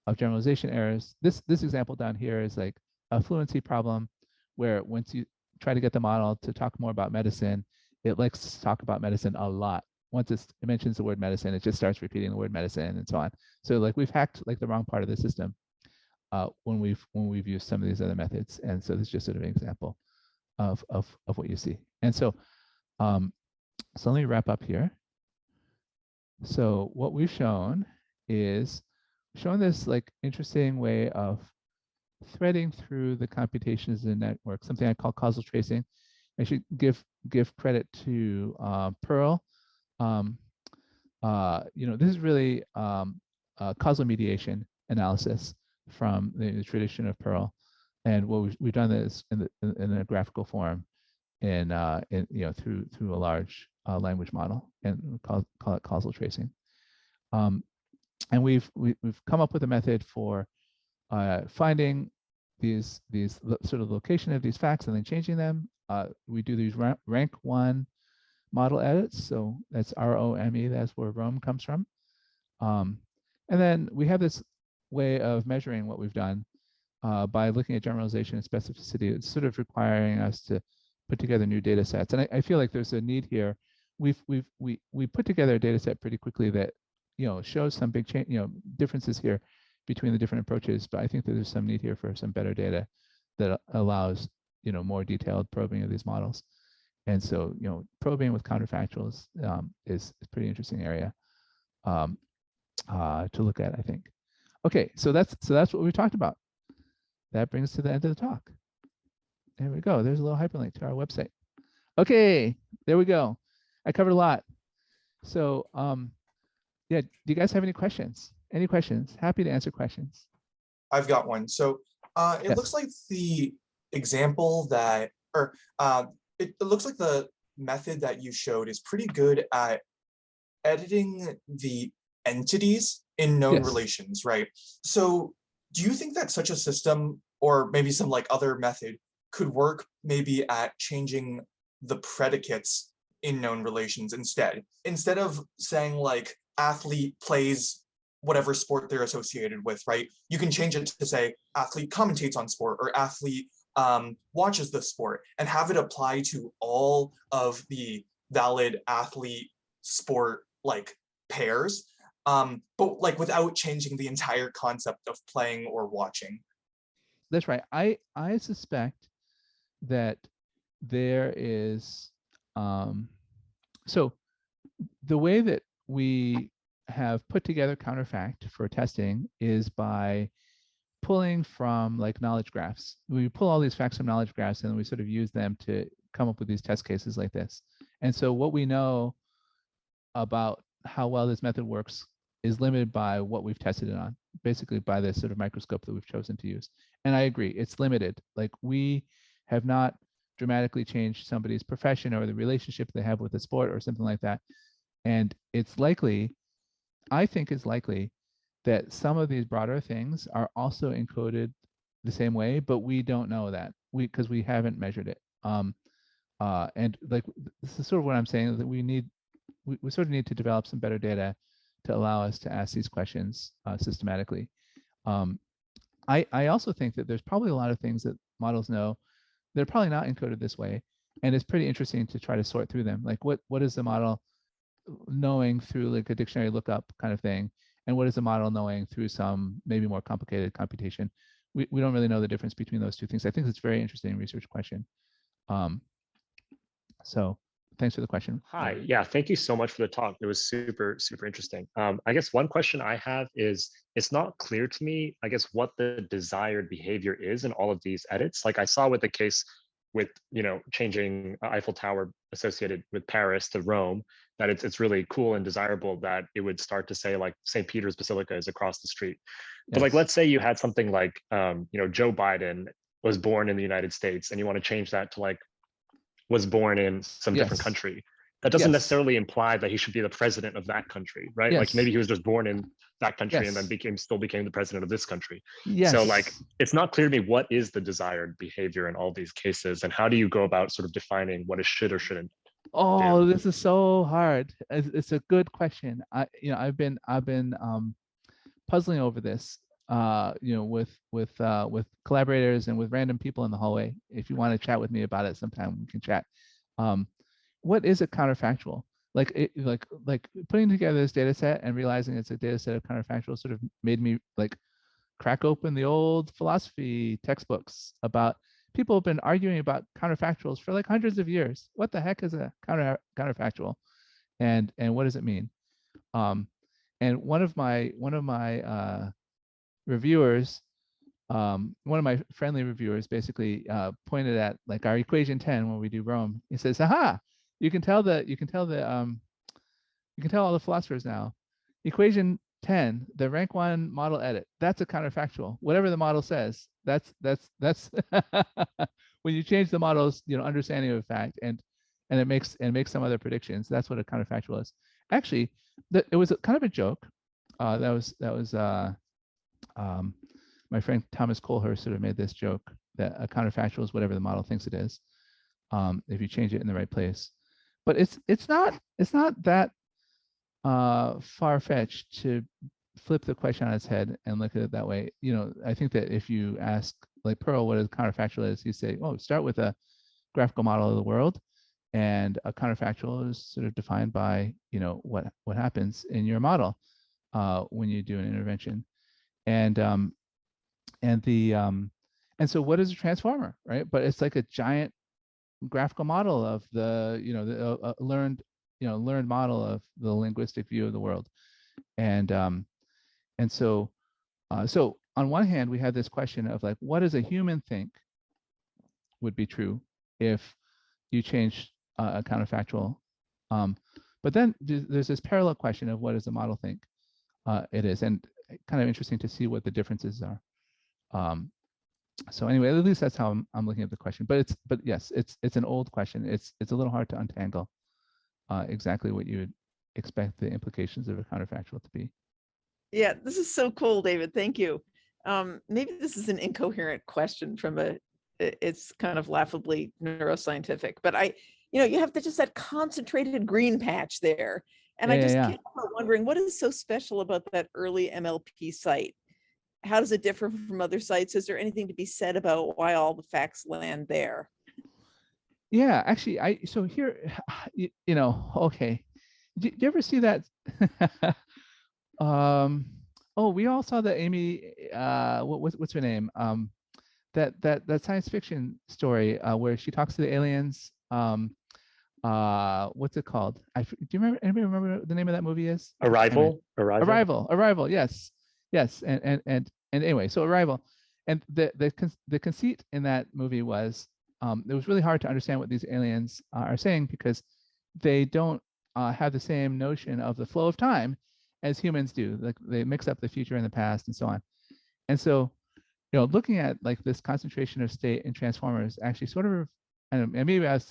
[SPEAKER 1] of generalization errors. This example down here is like a fluency problem where once you try to get the model to talk more about medicine, it likes to talk about medicine a lot. Once it mentions the word medicine, it just starts repeating the word medicine and so on. So like we've hacked like the wrong part of the system when we've used some of these other methods. And so this is just sort of an example of what you see. And so so let me wrap up here. So what we've shown is this like interesting way of threading through the computations in the network, something I call causal tracing. I should give credit to Perl. This is really causal mediation analysis from the tradition of Perl, and what we've done this in a graphical form, through a large language model, and we call it causal tracing. And we've come up with a method for finding these sort of location of these facts and then changing them. We do these rank 1 model edits. So that's ROME, that's where Rome comes from. And then we have this way of measuring what we've done by looking at generalization and specificity. It's sort of requiring us to put together new data sets. And I feel like there's a need here we put together a data set pretty quickly that, shows some big change, differences here between the different approaches. But I think that there's some need here for some better data that allows, more detailed probing of these models. And so, probing with counterfactuals is a pretty interesting area to look at, I think. Okay, so that's what we talked about. That brings us to the end of the talk. There we go. There's a little hyperlink to our website. Okay, there we go. I covered a lot. So, yeah, do you guys have any questions? Any questions? Happy to answer questions.
[SPEAKER 2] I've got one. So it
[SPEAKER 1] Yes.
[SPEAKER 2] looks like the example that, or it looks like the method that you showed is pretty good at editing the entities in known
[SPEAKER 1] Yes.
[SPEAKER 2] relations, right? So do you think that such a system, or maybe some like other method, could work maybe at changing the predicates in known relations instead of saying like athlete plays whatever sport they're associated with, right? You can change it to say athlete commentates on sport, or athlete watches the sport, and have it apply to all of the valid athlete sport like pairs, but like without changing the entire concept of playing or watching.
[SPEAKER 1] That's right. I suspect that there is, so the way that we have put together counterfact for testing is by pulling from like knowledge graphs. We pull all these facts from knowledge graphs, and then we sort of use them to come up with these test cases like this. And so what we know about how well this method works is limited by what we've tested it on, basically by this sort of microscope that we've chosen to use. And I agree, it's limited. Like, we have not dramatically changed somebody's profession or the relationship they have with the sport or something like that. And it's likely, I think it's likely, that some of these broader things are also encoded the same way, but we don't know that because we haven't measured it. And like, this is sort of what I'm saying, that we sort of need to develop some better data to allow us to ask these questions systematically. I also think that there's probably a lot of things that models know they're probably not encoded this way, and it's pretty interesting to try to sort through them. Like, what is the model knowing through like a dictionary lookup kind of thing, and what is the model knowing through some maybe more complicated computation? We don't really know the difference between those two things. I think it's a very interesting research question. So thanks for the question.
[SPEAKER 3] Hi, yeah, thank you so much for the talk. It was super, super interesting. I guess one question I have is, it's not clear to me, I guess, what the desired behavior is in all of these edits. Like I saw with the case with, changing Eiffel Tower associated with Paris to Rome, that it's really cool and desirable that it would start to say like St. Peter's Basilica is across the street. But like, let's say you had something like, Joe Biden was born in the United States, and you want to change that to like, was born in some different country. That doesn't necessarily imply that he should be the president of that country, right? Like maybe he was just born in that country and then still became the president of this country. So like, it's not clear to me what is the desired behavior in all these cases, and how do you go about sort of defining what it should or shouldn't do?
[SPEAKER 1] This is so hard. It's a good question. I've been puzzling over this, with collaborators and with random people in the hallway. If you want to chat with me about it sometime, we can chat. What is a counterfactual? Like putting together this data set and realizing it's a data set of counterfactuals sort of made me like crack open the old philosophy textbooks about, people have been arguing about counterfactuals for like hundreds of years. What the heck is a counterfactual, and what does it mean? And one of my reviewers, one of my friendly reviewers, basically pointed at like our equation 10 when we do Rome. He says, "Aha! You can tell all the philosophers now. Equation 10, the rank 1 model edit. That's a counterfactual. Whatever the model says, that's when you change the model's understanding of a fact and it makes some other predictions. That's what a counterfactual is. Actually, it was kind of a joke. That was my friend Thomas Colhurst sort of made this joke that a counterfactual is whatever the model thinks it is, if you change it in the right place. But it's not that far-fetched to flip the question on its head and look at it that way. I think that if you ask like Pearl what a counterfactual is, you say, oh, start with a graphical model of the world And a counterfactual is sort of defined by, you know, what happens in your model when you do an intervention. And so what is a transformer, right? But it's like a giant graphical model of the, you know, the learned model of the linguistic view of the world. And so so on one hand, we have this question of like, what does a human think would be true if you change a counterfactual? But then there's this parallel question of what does the model think it is, and kind of interesting to see what the differences are. So anyway, at least that's how I'm looking at the question. But yes, it's an old question. It's a little hard to untangle exactly what you would expect the implications of a counterfactual to be.
[SPEAKER 4] Yeah, this is so cool, David. Thank you. Maybe this is an incoherent question from it's kind of laughably neuroscientific, but you have just that concentrated green patch there. And I just keep wondering, what is so special about that early MLP site? How does it differ from other sites? Is there anything to be said about why all the facts land there?
[SPEAKER 1] Yeah, actually, so here, okay. Did you ever see that? Oh, we all saw the Amy, what's her name? That science fiction story where she talks to the aliens. What's it called? Do you remember? Anybody remember what the name of that movie is?
[SPEAKER 3] Arrival.
[SPEAKER 1] Arrival. Yes. And anyway, so Arrival, and the conceit in that movie was it was really hard to understand what these aliens are saying because they don't have the same notion of the flow of time as humans do. Like they mix up the future and the past and so on. And so, looking at like this concentration of state in transformers actually sort of, and maybe I've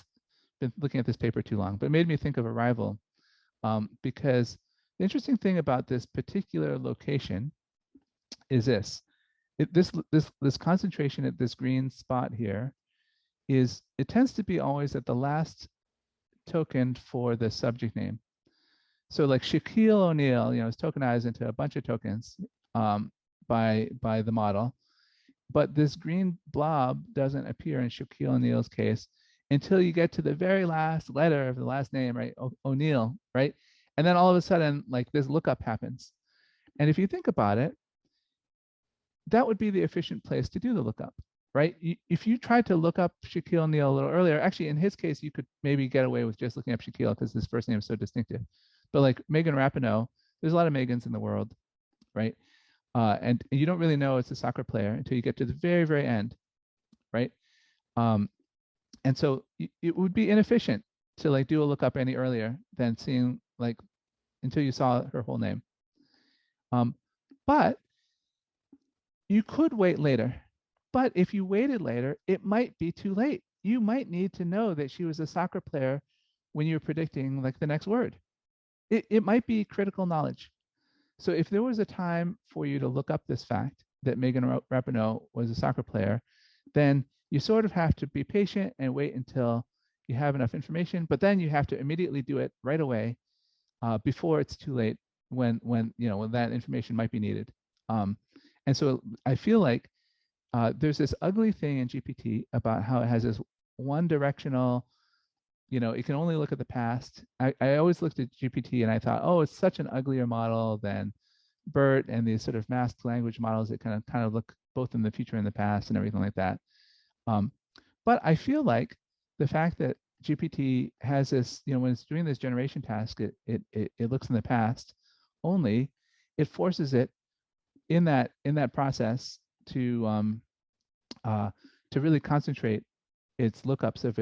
[SPEAKER 1] been looking at this paper too long, but it made me think of Arrival because the interesting thing about this particular location is this concentration at this green spot here it tends to be always at the last token for the subject name. So like Shaquille O'Neal, is tokenized into a bunch of tokens by the model, but this green blob doesn't appear in Shaquille O'Neal's case until you get to the very last letter of the last name, right? O'Neal, right? And then all of a sudden, like this lookup happens. And if you think about it, that would be the efficient place to do the lookup, right? If you tried to look up Shaquille O'Neal a little earlier, actually in his case, you could maybe get away with just looking up Shaquille because his first name is so distinctive. But like Megan Rapinoe, there's a lot of Megans in the world, right? And you don't really know it's a soccer player until you get to the very, very end, right? And so it would be inefficient to like do a lookup any earlier than seeing like until you saw her whole name. But you could wait later. But if you waited later, it might be too late. You might need to know that she was a soccer player when you're predicting like the next word. It might be critical knowledge. So if there was a time for you to look up this fact that Megan Rapinoe was a soccer player, then you sort of have to be patient and wait until you have enough information, but then you have to immediately do it right away before it's too late when that information might be needed. And so I feel like there's this ugly thing in GPT about how it has this one directional, it can only look at the past. I always looked at GPT and I thought, oh, it's such an uglier model than BERT and these sort of masked language models that kind of look both in the future and the past and everything like that. But I feel like the fact that GPT has this, when it's doing this generation task, it looks in the past only, it forces it in that process to really concentrate its lookups of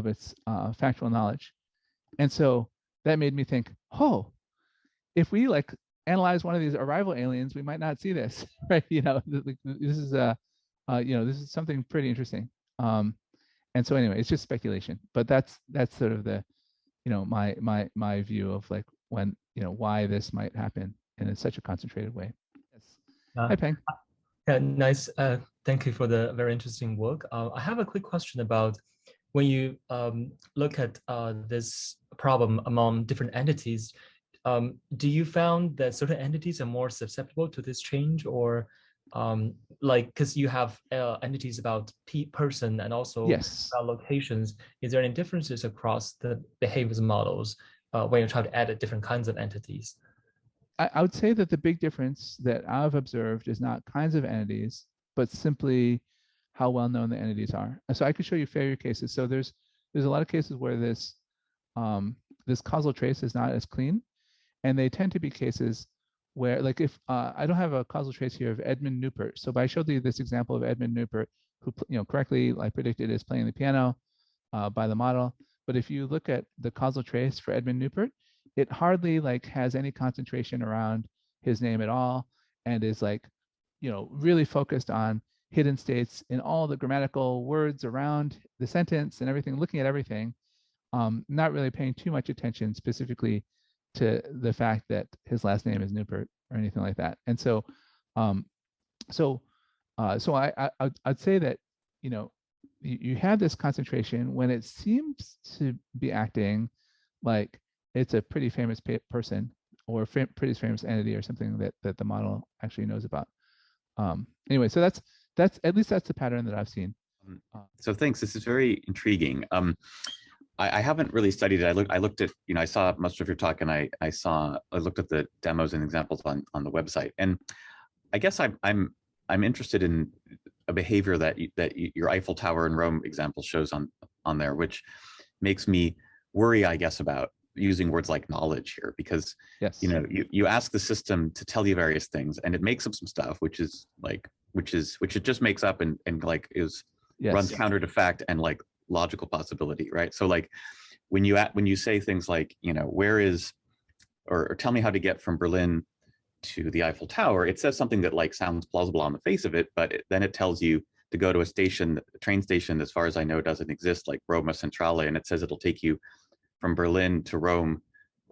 [SPEAKER 1] its factual knowledge. And so that made me think, oh, if we like analyze one of these arrival aliens, we might not see this, right? This is this is something pretty interesting. And so anyway, it's just speculation, but that's sort of the, my view of like when, why this might happen in such a concentrated way. Yes. Hi, Peng.
[SPEAKER 5] Yeah, nice. Thank you for the very interesting work. I have a quick question about when you look at this problem among different entities, do you found that certain entities are more susceptible to this change, or like, because you have entities about person and also
[SPEAKER 1] Yes.
[SPEAKER 5] about locations, is there any differences across the behaviors models when you try to add different kinds of entities?
[SPEAKER 1] I would say that the big difference that I've observed is not kinds of entities, but simply how well known the entities are. And so I could show you failure cases. So there's a lot of cases where this this causal trace is not as clean, and they tend to be cases where, like, if I don't have a causal trace here of Edmund Newport. So but I showed you this example of Edmund Newport, who correctly, like, predicted, is playing the piano by the model. But if you look at the causal trace for Edmund Newport, it hardly like has any concentration around his name at all, and is like, really focused on hidden states in all the grammatical words around the sentence and everything, looking at everything, not really paying too much attention specifically to the fact that his last name is Newport or anything like that. And so, so I'd say that, you have this concentration when it seems to be acting like it's a pretty famous person or pretty famous entity or something that the model actually knows about. Anyway, so that's at least that's the pattern that I've seen.
[SPEAKER 6] So thanks. This is very intriguing. I haven't really studied it. I looked at, I saw most of your talk, and I looked at the demos and examples on the website, and I guess I'm interested in a behavior that your Eiffel Tower in Rome example shows on there, which makes me worry, I guess, about using words like knowledge here, because
[SPEAKER 1] yes,
[SPEAKER 6] you ask the system to tell you various things, and it makes up some stuff which it just makes up and like is
[SPEAKER 1] yes,
[SPEAKER 6] runs counter to fact and like logical possibility, right? So like when you say things like, where is, or tell me how to get from Berlin to the Eiffel Tower, it says something that like sounds plausible on the face of it, but then it tells you to go to a train station, as far as I know, doesn't exist, like Roma Centrale, and it says it'll take you from Berlin to Rome,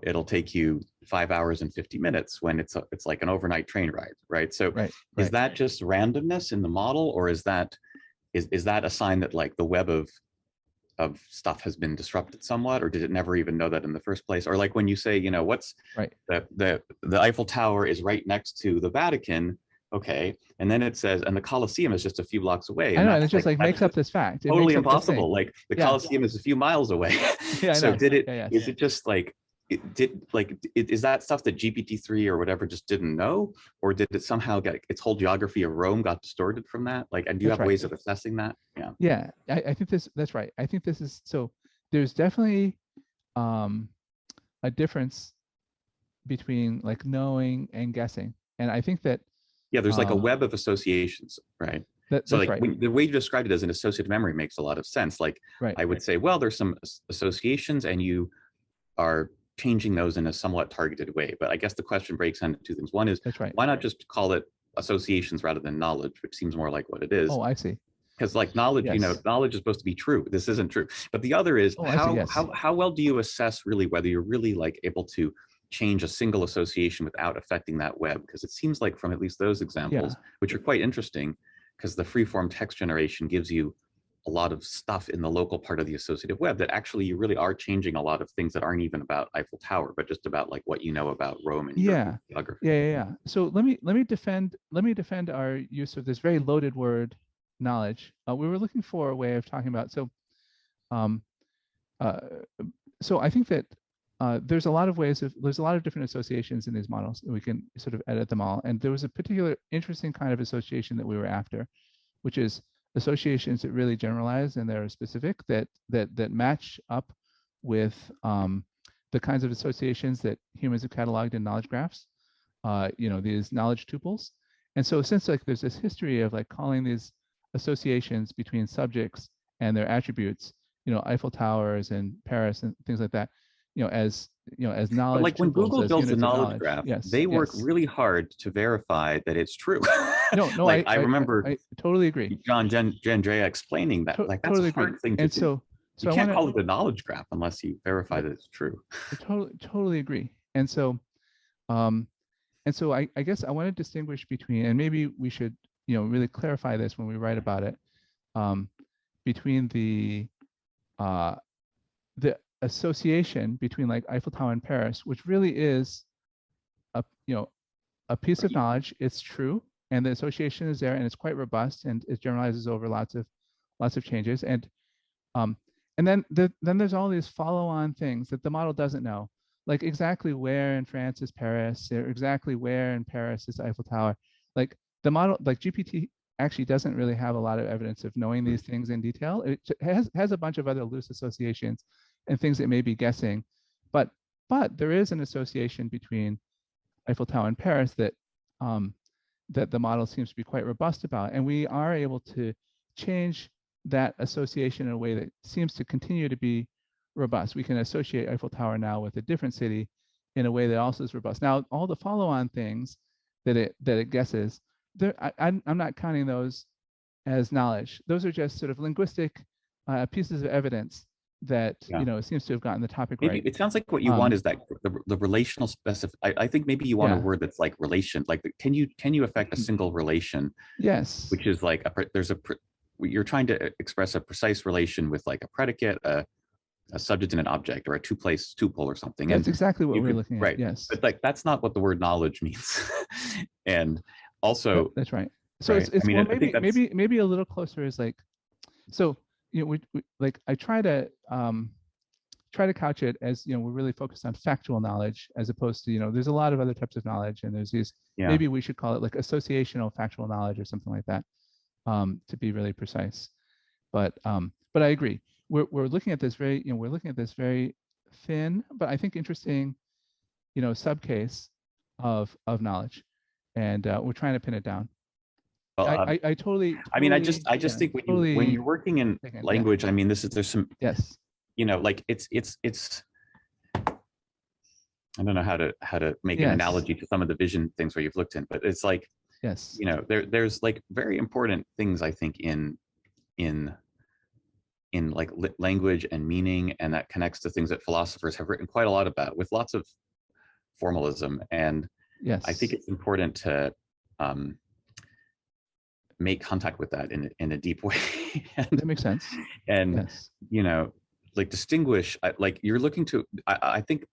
[SPEAKER 6] it'll take you 5 hours and 50 minutes when it's like an overnight train ride, right? So is that just randomness in the model, or is that a sign that like the web of stuff has been disrupted somewhat, or did it never even know that in the first place? Or like when you say, what's the Eiffel Tower is right next to the Vatican, okay, and then it says, and the Colosseum is just a few blocks away.
[SPEAKER 1] I know, and it just like makes up this fact. It
[SPEAKER 6] totally impossible. Like the Colosseum is a few miles away.
[SPEAKER 1] Yeah,
[SPEAKER 6] so did it? Is it just like? Is that stuff that GPT-3 or whatever just didn't know, or did it somehow get its whole geography of Rome got distorted from that? Like, and do you have ways of assessing that?
[SPEAKER 1] Yeah, I think that's right. I think this is, so there's definitely a difference between like knowing and guessing, and I think that
[SPEAKER 6] there's like a web of associations, right? So like the way you described it as an associative memory makes a lot of sense. Like I would say, well, there's some associations, and you are changing those in a somewhat targeted way. But I guess the question breaks down to two things. One is, why not just call it associations rather than knowledge, which seems more like what it is?
[SPEAKER 1] Oh, I see.
[SPEAKER 6] Because like knowledge, knowledge is supposed to be true. This isn't true. But the other is, how well do you assess really whether you're really like able to change a single association without affecting that web? Because it seems like from at least those examples, which are quite interesting, because the freeform text generation gives you a lot of stuff in the local part of the associative web that actually you really are changing a lot of things that aren't even about Eiffel Tower, but just about like what you know about Rome and geography.
[SPEAKER 1] Yeah. So let me defend our use of this very loaded word, knowledge. We were looking for a way of talking about, so I think that there's a lot of different associations in these models, and we can sort of edit them all. And there was a particular interesting kind of association that we were after, which is associations that really generalize and they're specific, that match up with the kinds of associations that humans have cataloged in knowledge graphs, these knowledge tuples. And so since like there's this history of like calling these associations between subjects and their attributes, Eiffel Towers and Paris and things like that, as knowledge.
[SPEAKER 6] But like when Google builds a knowledge graph, they work really hard to verify that it's true.
[SPEAKER 1] No,
[SPEAKER 6] like, I remember.
[SPEAKER 1] I totally agree.
[SPEAKER 6] John Jandrea explaining that. Like that's
[SPEAKER 1] totally
[SPEAKER 6] a hard thing to do. So you can't call it a knowledge graph unless you verify that it's true.
[SPEAKER 1] I totally agree. And so, I guess I want to distinguish between, and maybe we should, really clarify this when we write about it, between the association between like Eiffel Tower and Paris, which really is a piece of knowledge. It's true. and the association is there, and it's quite robust, and it generalizes over lots of changes. And then there's all these follow-on things that the model doesn't know, like exactly where in France is Paris, or exactly where in Paris is the Eiffel Tower. Like the model, like GPT actually doesn't really have a lot of evidence of knowing these things in detail. It has a bunch of other loose associations and things it may be guessing, but there is an association between Eiffel Tower and Paris that that the model seems to be quite robust about, and we are able to change that association in a way that seems to continue to be robust. We can associate Eiffel Tower now with a different city in a way that also is robust. Now, all the follow-on things that it guesses, I'm not counting those as knowledge. Those are just sort of linguistic pieces of evidence that it seems to have gotten the topic
[SPEAKER 6] Maybe
[SPEAKER 1] right.
[SPEAKER 6] it sounds like what you want is that the relational I think maybe you want a word that's like relation. Like, can you affect a single relation?
[SPEAKER 1] Yes.
[SPEAKER 6] Which is like you're trying to express a precise relation with like a predicate, a subject, and an object, or a tuple or something.
[SPEAKER 1] That's exactly what we're looking at.
[SPEAKER 6] Right.
[SPEAKER 1] Yes.
[SPEAKER 6] But like that's not what the word knowledge means. And also
[SPEAKER 1] that's right. So
[SPEAKER 6] right.
[SPEAKER 1] it's
[SPEAKER 6] I mean,
[SPEAKER 1] well, maybe a little closer is like, so we like I try to couch it as we're really focused on factual knowledge as opposed to there's a lot of other types of knowledge, and there's these maybe we should call it like associational factual knowledge or something like that, to be really precise. But I agree. We're looking at this very thin but I think interesting subcase of knowledge, and we're trying to pin it down.
[SPEAKER 6] Well,
[SPEAKER 1] I totally.
[SPEAKER 6] I mean, I just think when you're working in language, I mean, there's some like it's I don't know how to make an analogy to some of the vision things where you've looked in, but it's like there's like very important things I think in like language and meaning, and that connects to things that philosophers have written quite a lot about with lots of formalism. And I think it's important to make contact with that in a deep way.
[SPEAKER 1] That makes sense.
[SPEAKER 6] And like distinguish, like you're looking to, I think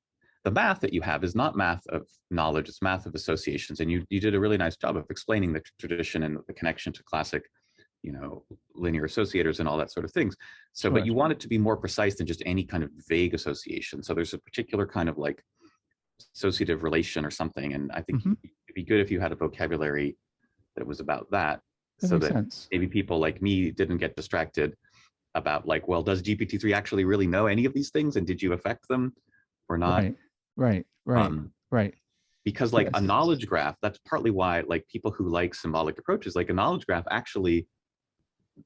[SPEAKER 6] the math that you have is not math of knowledge, it's math of associations. And you did a really nice job of explaining the tradition and the connection to classic linear associators and all that sort of thing. So, but you want it to be more precise than just any kind of vague association. So there's a particular kind of like associative relation or something. And I think it'd be good if you had a vocabulary that was about that, so that maybe people like me didn't get distracted about like, well, does GPT-3 actually really know any of these things? And did you affect them or not?
[SPEAKER 1] Right.
[SPEAKER 6] Because like a knowledge graph, that's partly why like people who like symbolic approaches, like a knowledge graph actually,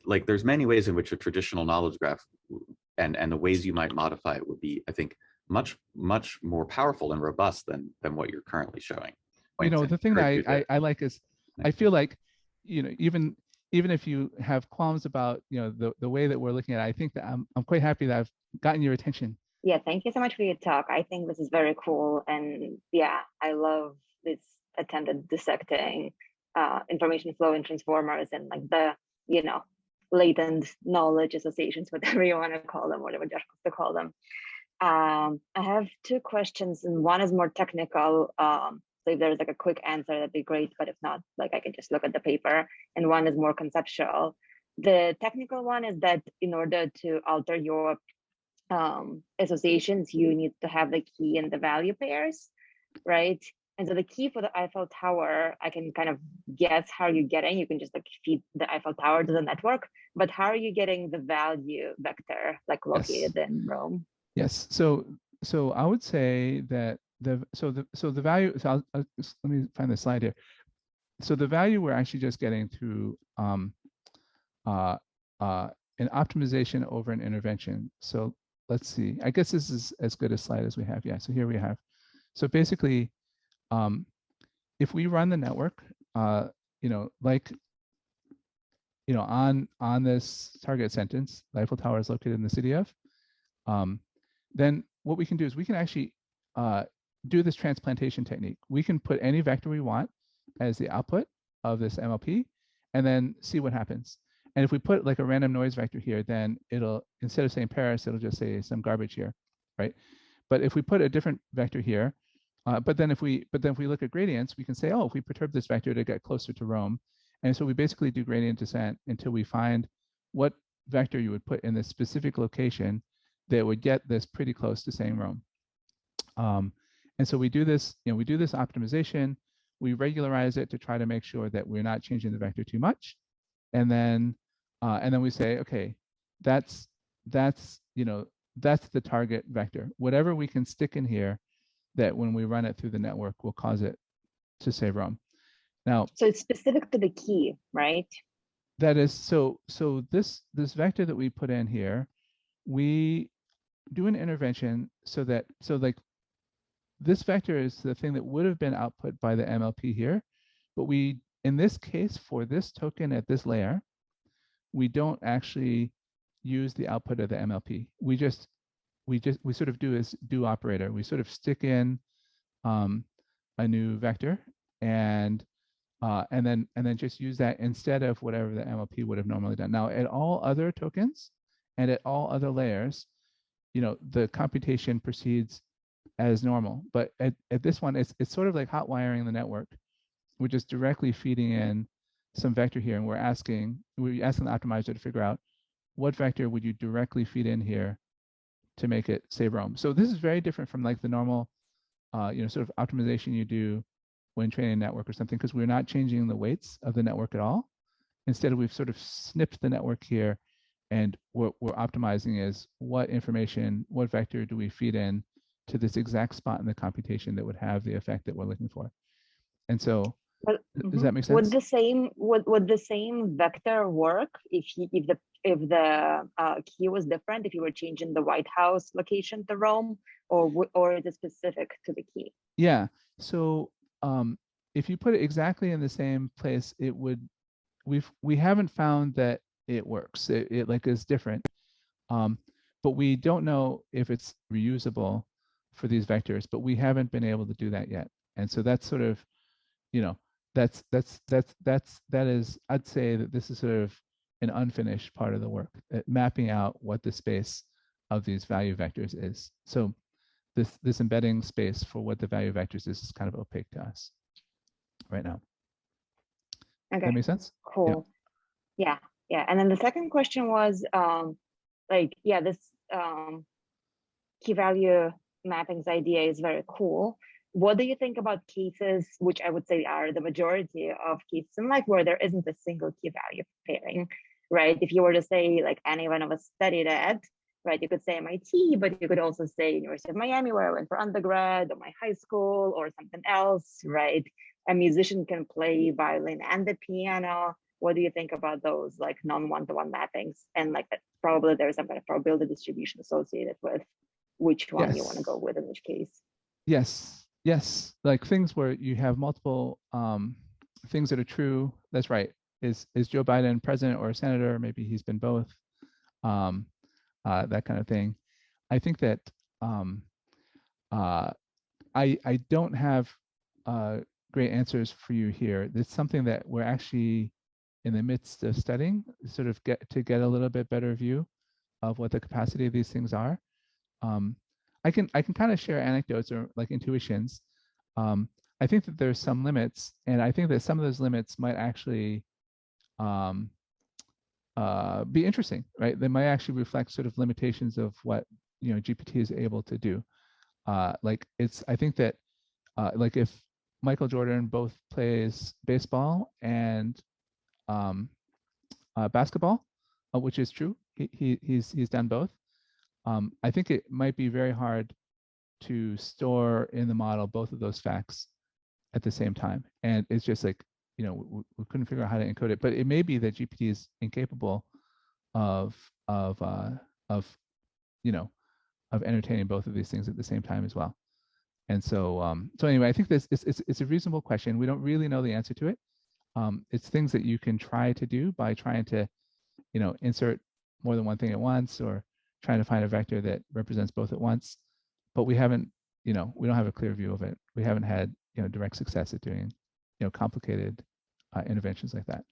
[SPEAKER 6] like there's many ways in which a traditional knowledge graph and the ways you might modify it would be, I think, much more powerful and robust than what you're currently showing.
[SPEAKER 1] The thing that I like is I feel like even if you have qualms about the way that we're looking at it, I think that I'm quite happy that I've gotten your attention.
[SPEAKER 7] Yeah, thank you so much for your talk. I think this is very cool, and yeah, I love this attempt at dissecting information flow and transformers and like the latent knowledge associations, whatever you want to call them, whatever Josh wants to call them. I have two questions, and one is more technical. So if there's like a quick answer, that'd be great. But if not, like I can just look at the paper. And one is more conceptual. The technical one is that in order to alter your associations, you need to have the key and the value pairs, right? And so the key for the Eiffel Tower, I can kind of guess how you're getting. You can just like feed the Eiffel Tower to the network. But how are you getting the value vector like located in Rome?
[SPEAKER 1] Yes. So I would say that the value. So let me find the slide here. So the value we're actually just getting through an optimization over an intervention. So let's see. I guess this is as good a slide as we have. Yeah. So here we have. So basically, if we run the network, on this target sentence, the Eiffel Tower is located in the city of, then what we can do is we can actually do this transplantation technique. We can put any vector we want as the output of this MLP and then see what happens. And if we put like a random noise vector here, then it'll, instead of saying Paris, it'll just say some garbage here, right? But if we put a different vector here, But then if we look at gradients, we can say, oh, if we perturb this vector to get closer to Rome, and so we basically do gradient descent until we find what vector you would put in this specific location that would get this pretty close to saying Rome. And so we do this, we do this optimization. We regularize it to try to make sure that we're not changing the vector too much, and then we say, okay, that's the target vector. Whatever we can stick in here, that when we run it through the network will cause it to say Rome. Now,
[SPEAKER 7] so it's specific to the key, right?
[SPEAKER 1] That is so this vector that we put in here, we do an intervention so like this vector is the thing that would have been output by the MLP here, but we, in this case, for this token at this layer, we don't actually use the output of the MLP. We sort of do as do operator. We sort of stick in a new vector and then just use that instead of whatever the MLP would have normally done. Now, at all other tokens and at all other layers, the computation proceeds as normal. But at this one, it's sort of like hot wiring the network. We're just directly feeding in some vector here, and we're asking the optimizer to figure out what vector would you directly feed in here to make it say Rome. So this is very different from like the normal, sort of optimization you do when training a network or something, because we're not changing the weights of the network at all. Instead, we've sort of snipped the network here, and what we're optimizing is what information, what vector do we feed in to this exact spot in the computation that would have the effect that we're looking for. And so, does that make sense?
[SPEAKER 7] Would the same vector work if the key was different, if you were changing the White House location to Rome, or is it specific to the key?
[SPEAKER 1] Yeah. So if you put it exactly in the same place, it would. We haven't found that it works. It like is different, but we don't know if it's reusable for these vectors. But we haven't been able to do that yet. And so that's sort of, that is, I'd say that this is sort of an unfinished part of the work, mapping out what the space of these value vectors is. So this embedding space for what the value vectors is kind of opaque to us right now.
[SPEAKER 7] Okay.
[SPEAKER 1] That makes sense?
[SPEAKER 7] Cool. Yeah. And then the second question was, this key value mappings idea is very cool. What do you think about cases, which I would say are the majority of cases in life, where there isn't a single key value pairing, right? If you were to say, like, any one of us studied at, right, you could say MIT, but you could also say University of Miami, where I went for undergrad, or my high school, or something else, right? A musician can play violin and the piano. What do you think about those, like, non-one-to-one mappings? And like probably there's some kind of probability distribution associated with which one you want to go with in which case.
[SPEAKER 1] Yes, like things where you have multiple things that are true. That's right. Is Joe Biden president or a senator? Maybe he's been both. That kind of thing. I think that I don't have great answers for you here. It's something that we're actually in the midst of studying, sort of get a little bit better view of what the capacity of these things are. I can kind of share anecdotes or like intuitions. I think that there's some limits, and I think that some of those limits might actually be interesting, right? They might actually reflect sort of limitations of what GPT is able to do. I think that like if Michael Jordan both plays baseball and basketball, which is true, he's done both. I think it might be very hard to store in the model both of those facts at the same time, and it's just like we couldn't figure out how to encode it. But it may be that GPT is incapable of entertaining both of these things at the same time as well. And so anyway, I think it's a reasonable question. We don't really know the answer to it. It's things that you can try to do by trying to insert more than one thing at once, or trying to find a vector that represents both at once. But we haven't, we don't have a clear view of it. We haven't had direct success at doing complicated interventions like that.